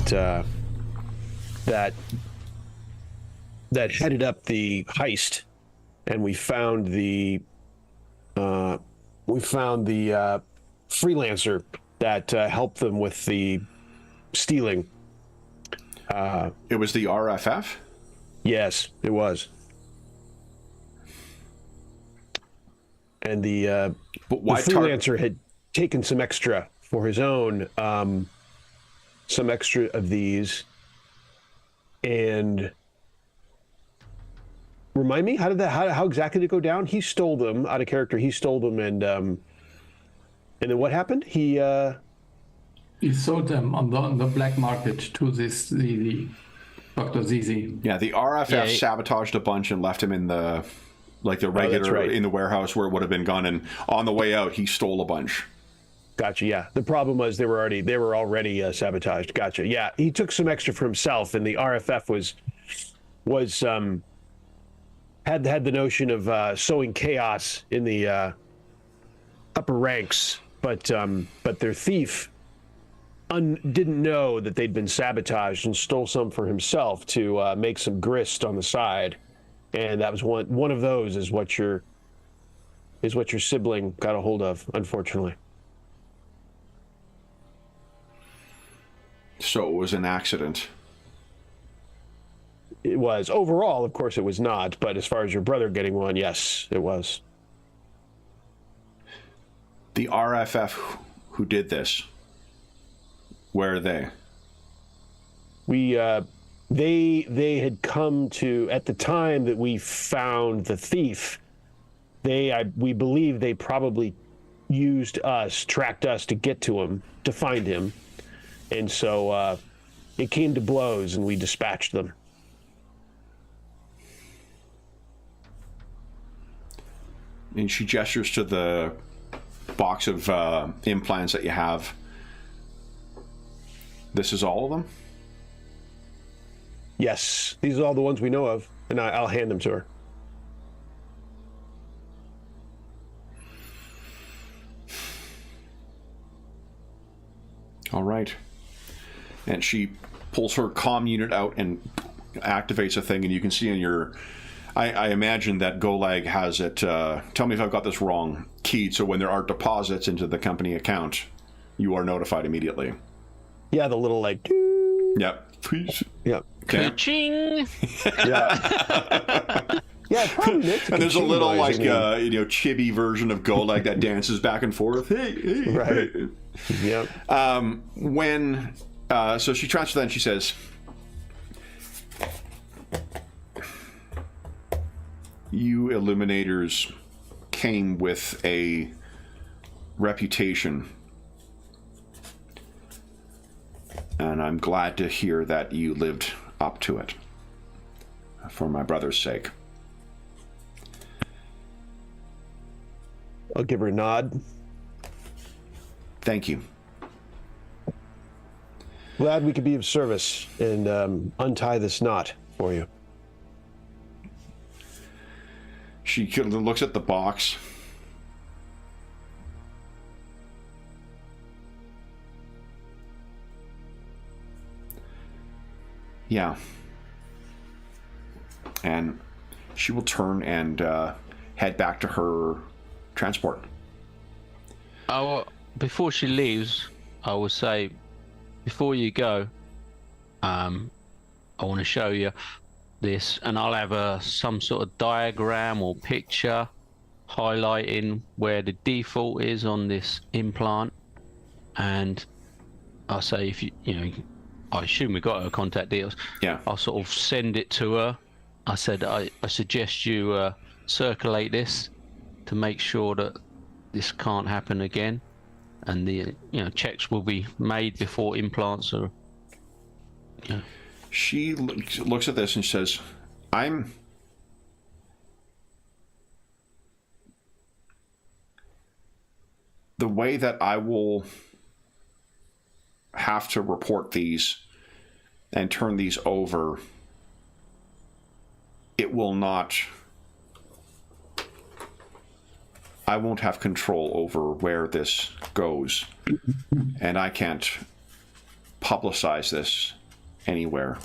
headed up the heist, and we found the freelancer that helped them with the stealing. It was the RFF? Yes, it was. And the But why freelancer had taken some extra for his own, some extra of these. And remind me, how exactly did it go down? He stole them out of character. He stole them, and then what happened? He sold them on the black market to this the Dr. Zizi. Yeah, the RFF sabotaged a bunch and left him in the regular right. in the warehouse where it would have been gone, and on the way out he stole a bunch. Gotcha. Yeah, the problem was they were already sabotaged. Gotcha. Yeah, he took some extra for himself, and the RFF was had the notion of sowing chaos in the upper ranks, but their thief didn't know that they'd been sabotaged and stole some for himself to make some grist on the side, and that was one of those is what your sibling got a hold of, unfortunately. So it was an accident. It was. Overall, of course, it was not. But as far as your brother getting one, yes, it was. The RFF who did this, where are they? They had come to, at the time that we found the thief, we believe they probably tracked us to get to him, to find him. And so it came to blows, and we dispatched them. And she gestures to the box of implants that you have. This is all of them? Yes, these are all the ones we know of, and I'll hand them to her. All right. And she pulls her comm unit out and activates a thing, and you can see in your... I imagine that Golag has it, tell me if I've got this wrong, keyed, so when there are deposits into the company account, you are notified immediately. Yeah, the little like... Yep. Please. Yep. Okay. Ching! Yeah. Yeah, it probably makes And there's a little noise, chibi version of Golag that dances back and forth. Hey, Right. hey. Yep. So she transfers that and she says, you Illuminators came with a reputation. And I'm glad to hear that you lived up to it. For my brother's sake. I'll give her a nod. Thank you. Glad we could be of service and untie this knot for you. She looks at the box. Yeah. And she will turn and head back to her transport. Before she leaves, I will say, before you go, I want to show you this, and I'll have some sort of diagram or picture highlighting where the default is on this implant. And I'll say, if you know, I assume we got her contact details. Yeah. I'll sort of send it to her. I said, I suggest you circulate this to make sure that this can't happen again, and the checks will be made before implants are. Yeah. She looks at this and says, the way that I will have to report these and turn these over, it will not, I won't have control over where this goes, and I can't publicize this anywhere.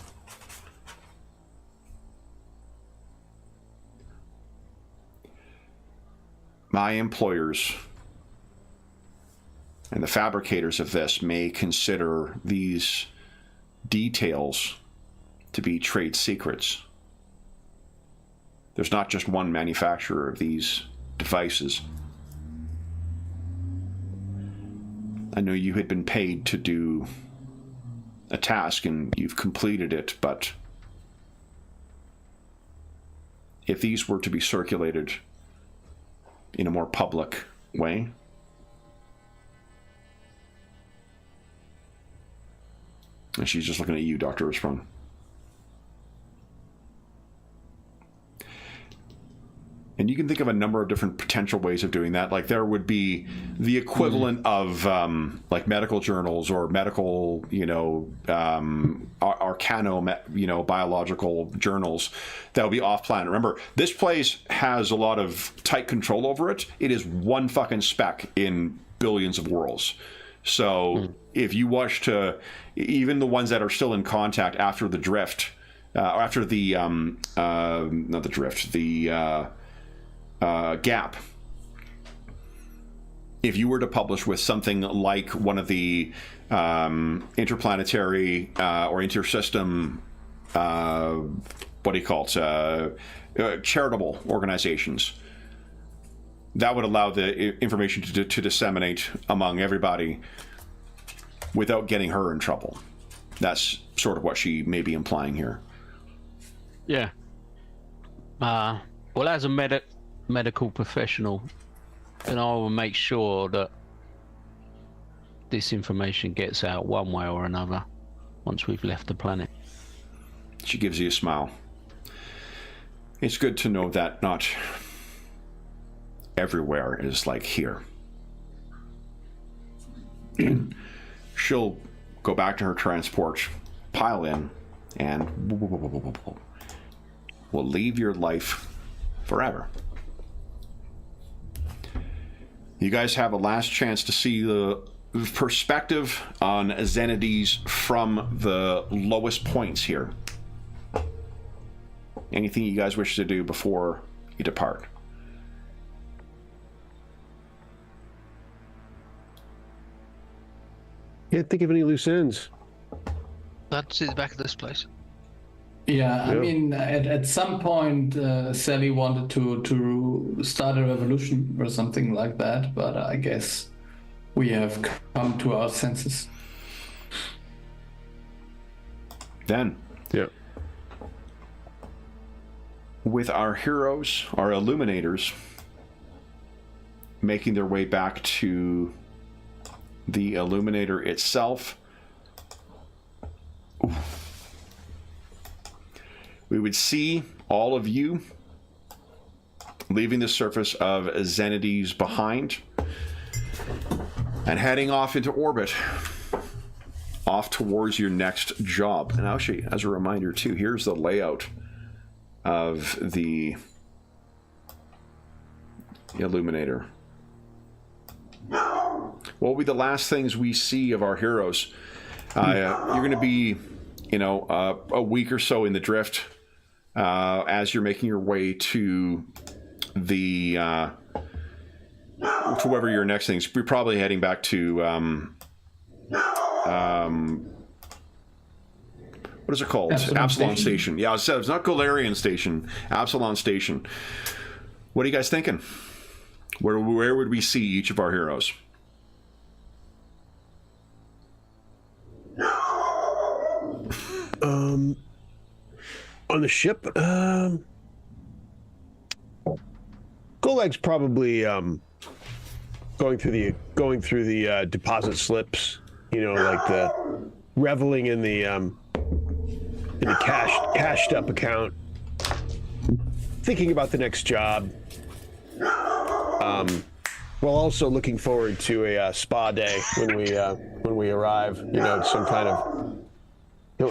My employers and the fabricators of this may consider these details to be trade secrets. There's not just one manufacturer of these devices. I know you had been paid to do a task and you've completed it, but if these were to be circulated in a more public way, and she's just looking at you, Dr. Ersprung. And you can think of a number of different potential ways of doing that. Like there would be the equivalent of like medical journals or medical, biological journals that would be off planet. Remember, this place has a lot of tight control over it. It is one fucking speck in billions of worlds. So if you wish to, even the ones that are still in contact after the drift, after the, not the drift, the gap, if you were to publish with something like one of the interplanetary or intersystem, what do you call it, charitable organizations, that would allow the information to disseminate among everybody without getting her in trouble. That's sort of what she may be implying here. Yeah. Well, as a medical professional, then I will make sure that this information gets out one way or another once we've left the planet. She gives you a smile. It's good to know that not everywhere is like here. And she'll go back to her transport, pile in, and will leave your life forever. You guys have a last chance to see the perspective on Zenides from the lowest points here. Anything you guys wish to do before you depart? Can't think of any loose ends. Let's see the back of this place. Yeah, I Yeah. mean, at some point, Sally wanted to start a revolution or something like that, but I guess we have come to our senses. Then, Yeah. with our heroes, our illuminators, making their way back to the illuminator itself, we would see all of you leaving the surface of Zenides behind and heading off into orbit, off towards your next job. And actually, as a reminder too, here's the layout of the Illuminator. What will be the last things we see of our heroes? You're going to be, a week or so in the drift as you're making your way to the to wherever your next things. You're probably heading back to what is it called? Absalon Station. Yeah, it's not Golarion Station. Absalon Station. What are you guys thinking? Where would we see each of our heroes? On the ship, Golag's probably going through the deposit slips. Like the reveling in the cashed up account, thinking about the next job. While also looking forward to a spa day when we arrive. Some kind of he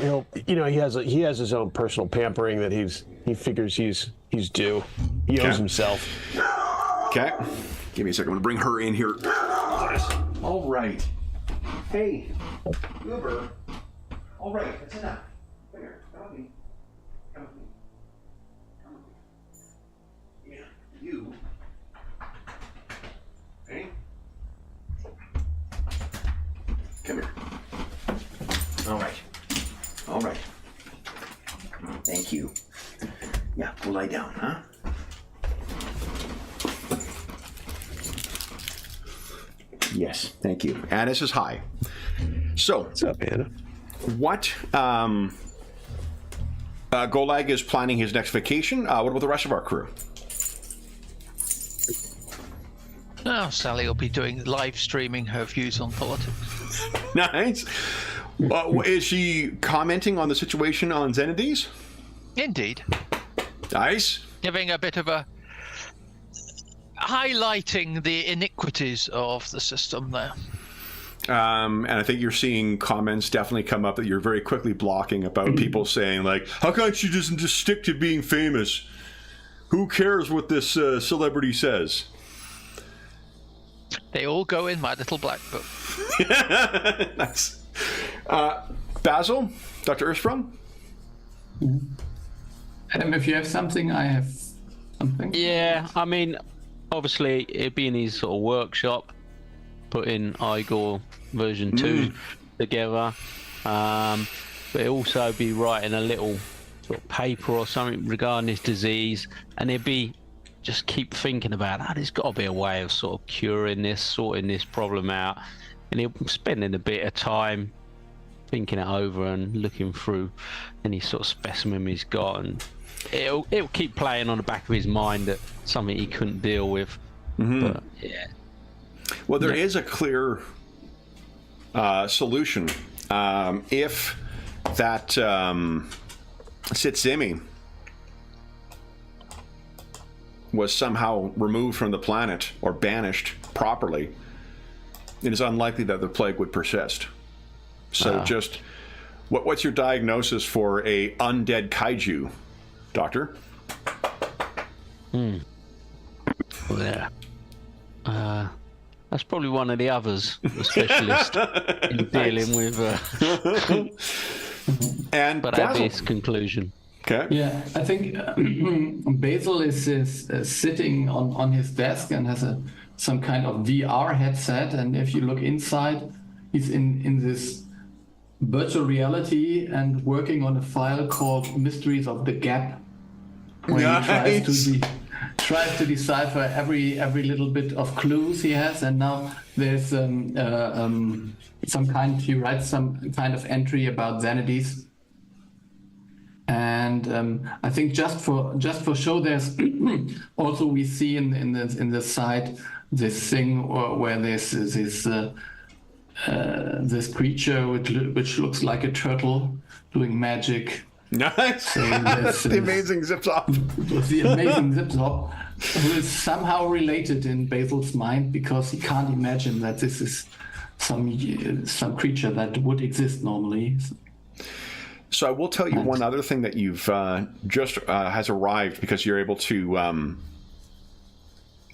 has his own personal pampering that he figures he's due. He owes himself. Okay, give me a second. I'm gonna bring her in here. All right. Hey, Uber. All right, that's enough. Come here. Come with me. Come with me. Come with me. Yeah, you. Hey. Come here. All right. All right. Thank you. Yeah, go lie down, huh? Yes, thank you. Anna says hi. So, what's up, Anna? What Golag is planning his next vacation. What about the rest of our crew? Oh, Sally will be doing live streaming her views on politics. Nice. Is she commenting on the situation on Zenides? Indeed. Nice. Giving a bit of a highlighting the iniquities of the system there. And I think you're seeing comments definitely come up that you're very quickly blocking about people saying, like, how can't you just stick to being famous? Who cares what this celebrity says? They all go in my little black book. Nice. Basil, Dr. Ersprung? If you have something, I have something. Yeah, I mean, obviously, it'd be in his sort of workshop, putting Igor version 2 together. But it'd also be writing a little sort of paper or something regarding his disease, and it'd be just keep thinking about, there's got to be a way of sort of curing this, sorting this problem out. And he'll spending a bit of time thinking it over and looking through any sort of specimen he's got, and it'll keep playing on the back of his mind that something he couldn't deal with. But yeah. Well, there is a clear solution. If that Sitsimi was somehow removed from the planet or banished properly, it is unlikely that the plague would persist. So just, what's your diagnosis for a undead kaiju, Doctor? Yeah. That's probably one of the others, the specialist in dealing with. And but at this conclusion. Okay. Yeah, I think Basil is sitting on his desk and has some kind of VR headset, and if you look inside, he's in this virtual reality and working on a file called Mysteries of the Gap, where he tries to decipher every little bit of clues he has. And now there's he writes some kind of entry about Zenides. And I think just for show, there's also we see in the side this thing where there's this creature which looks like a turtle doing magic Nice. So this The is- amazing Zip Zop. with the amazing Zip-Zop, who is somehow related in Basil's mind because he can't imagine that this is some creature that would exist normally. So I will tell you one other thing that you've just has arrived because you're able to.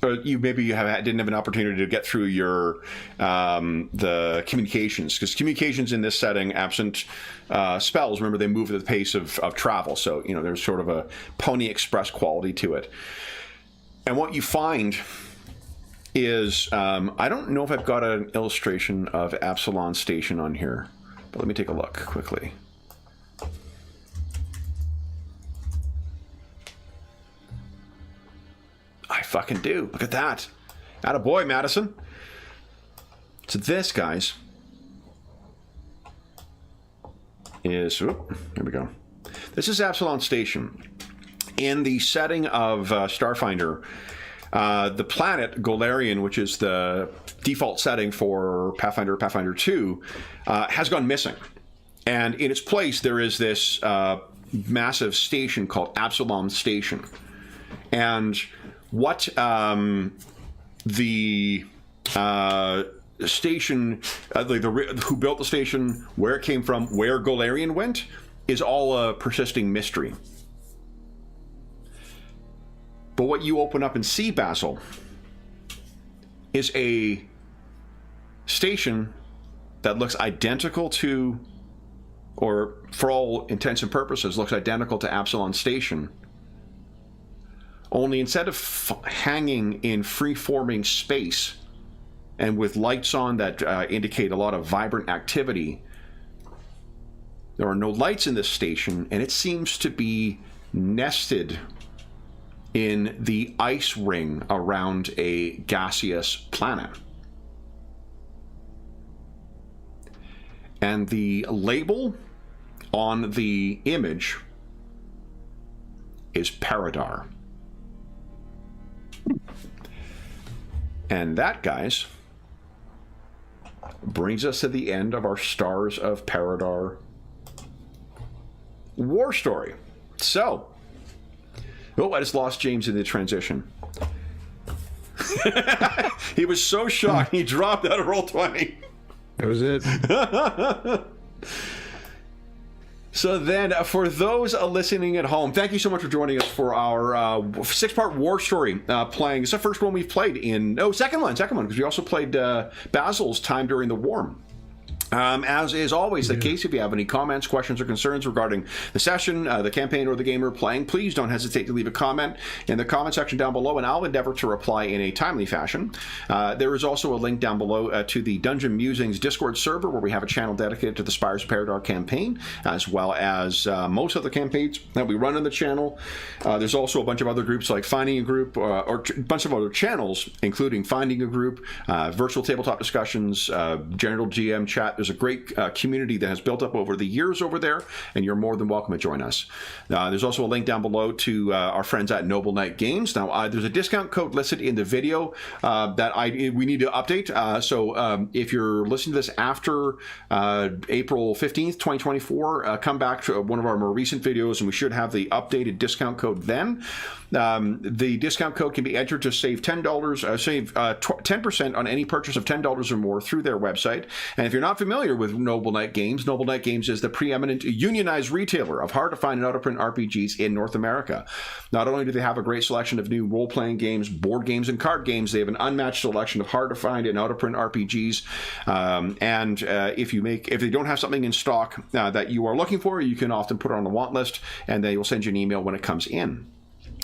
Or you didn't have an opportunity to get through your the communications, because communications in this setting, absent spells, remember they move at the pace of travel. So there's sort of a Pony Express quality to it. And what you find is I don't know if I've got an illustration of Absalon Station on here, but let me take a look quickly. I fucking do. Look at that. Attaboy, Madison. So this, guys, is... here we go. This is Absalon Station. In the setting of Starfinder, the planet Golarion, which is the default setting for Pathfinder, Pathfinder 2, has gone missing. And in its place, there is this massive station called Absalom Station. And what the station, who built the station, where it came from, where Golarion went, is all a persisting mystery. But what you open up and see, Basil, is a station that looks identical to, or for all intents and purposes, looks identical to Absalon Station. Only instead of hanging in free-forming space and with lights on that indicate a lot of vibrant activity, there are no lights in this station, and it seems to be nested in the ice ring around a gaseous planet. And the label on the image is Paridar. And that, guys, brings us to the end of our Stars of Paridar war story. So, I just lost James in the transition. He was so shocked he dropped out of Roll20. That was it. So then, for those listening at home, thank you so much for joining us for our six-part war story playing. It's the first one we've played in... second one, because we also played Basil's time during the war. As is always the case, if you have any comments, questions, or concerns regarding the session, the campaign, or the game we're playing, please don't hesitate to leave a comment in the comment section down below, and I'll endeavor to reply in a timely fashion. There is also a link down below to the Dungeon Musings Discord server, where we have a channel dedicated to the Spires of Paridar campaign, as well as most of the campaigns that we run on the channel. There's also a bunch of other groups like Finding a Group, or a bunch of other channels, including Finding a Group, virtual tabletop discussions, general GM chat. There's a great community that has built up over the years over there, and you're more than welcome to join us. There's also a link down below to our friends at Noble Knight Games. Now, there's a discount code listed in the video that we need to update. So if you're listening to this after April 15th, 2024, come back to one of our more recent videos, and we should have the updated discount code then. The discount code can be entered to save $10, save 10% on any purchase of $10 or more through their website. And if you're not familiar with Noble Knight Games, Noble Knight Games is the preeminent unionized retailer of hard-to-find and out-of-print RPGs in North America. Not only do they have a great selection of new role-playing games, board games, and card games, they have an unmatched selection of hard-to-find and out-of-print RPGs. If they don't have something in stock that you are looking for, you can often put it on the want list, and they will send you an email when it comes in.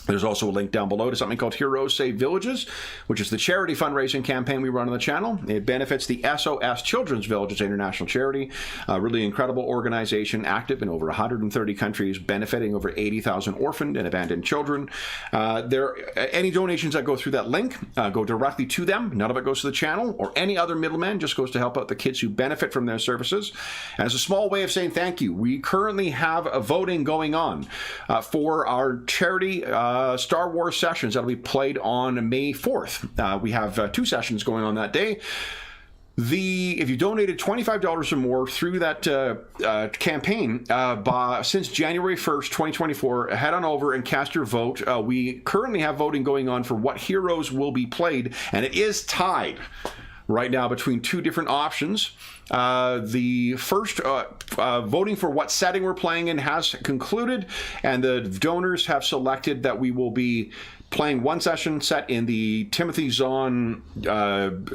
There's also a link down below to something called Heroes Save Villages, which is the charity fundraising campaign we run on the channel. It benefits the SOS Children's Villages International Charity, a really incredible organization active in over 130 countries, benefiting over 80,000 orphaned and abandoned children. Any donations that go through that link go directly to them. None of it goes to the channel or any other middleman, just goes to help out the kids who benefit from their services. And as a small way of saying thank you, we currently have a voting going on for our charity Star Wars sessions that'll be played on May 4th. We have 2 sessions going on that day. if you donated $25 or more through that campaign since January 1st, 2024, head on over and cast your vote. We currently have voting going on for what heroes will be played, and it is tied right now between two different options. The first voting for what setting we're playing in has concluded, and the donors have selected that we will be playing one session set in the Timothy Zahn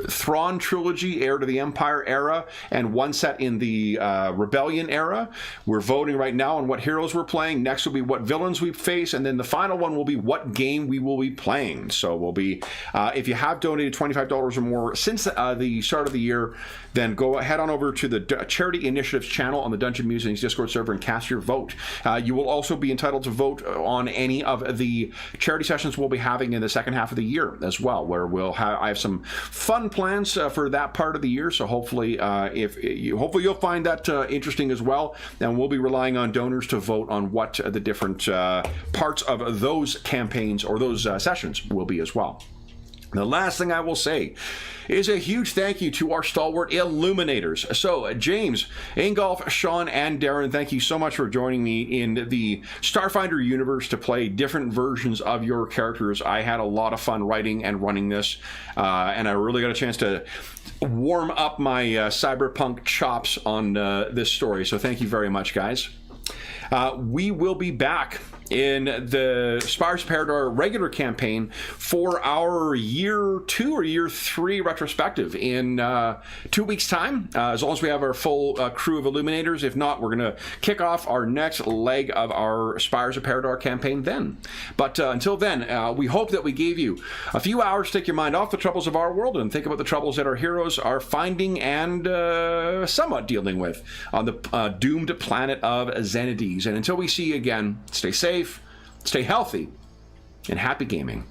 Thrawn trilogy, Heir to the Empire era, and one set in the Rebellion era. We're voting right now on what heroes we're playing. Next will be what villains we face, and then the final one will be what game we will be playing. So we'll be, if you have donated $25 or more since the start of the year, then go head on over to the Charity Initiatives channel on the Dungeon Musings Discord server and cast your vote. You will also be entitled to vote on any of the charity sessions we'll be having in the second half of the year as well, where I have some fun plans for that part of the year. So hopefully, hopefully you'll find that interesting as well. And we'll be relying on donors to vote on what the different parts of those campaigns or those sessions will be as well. The last thing I will say is a huge thank you to our stalwart illuminators. So, James, Ingolf, Sean, and Darren, thank you so much for joining me in the Starfinder universe to play different versions of your characters. I had a lot of fun writing and running this, and I really got a chance to warm up my cyberpunk chops on this story. So thank you very much, guys. We will be back in the Spires of Paridar regular campaign for our year 2 or year 3 retrospective in 2 weeks time, as long as we have our full crew of illuminators. If not, we're going to kick off our next leg of our Spires of Paridar campaign then. But until then, we hope that we gave you a few hours to take your mind off the troubles of our world and think about the troubles that our heroes are finding and somewhat dealing with on the doomed planet of Zenides. And until we see you again, stay safe, stay healthy, and happy gaming.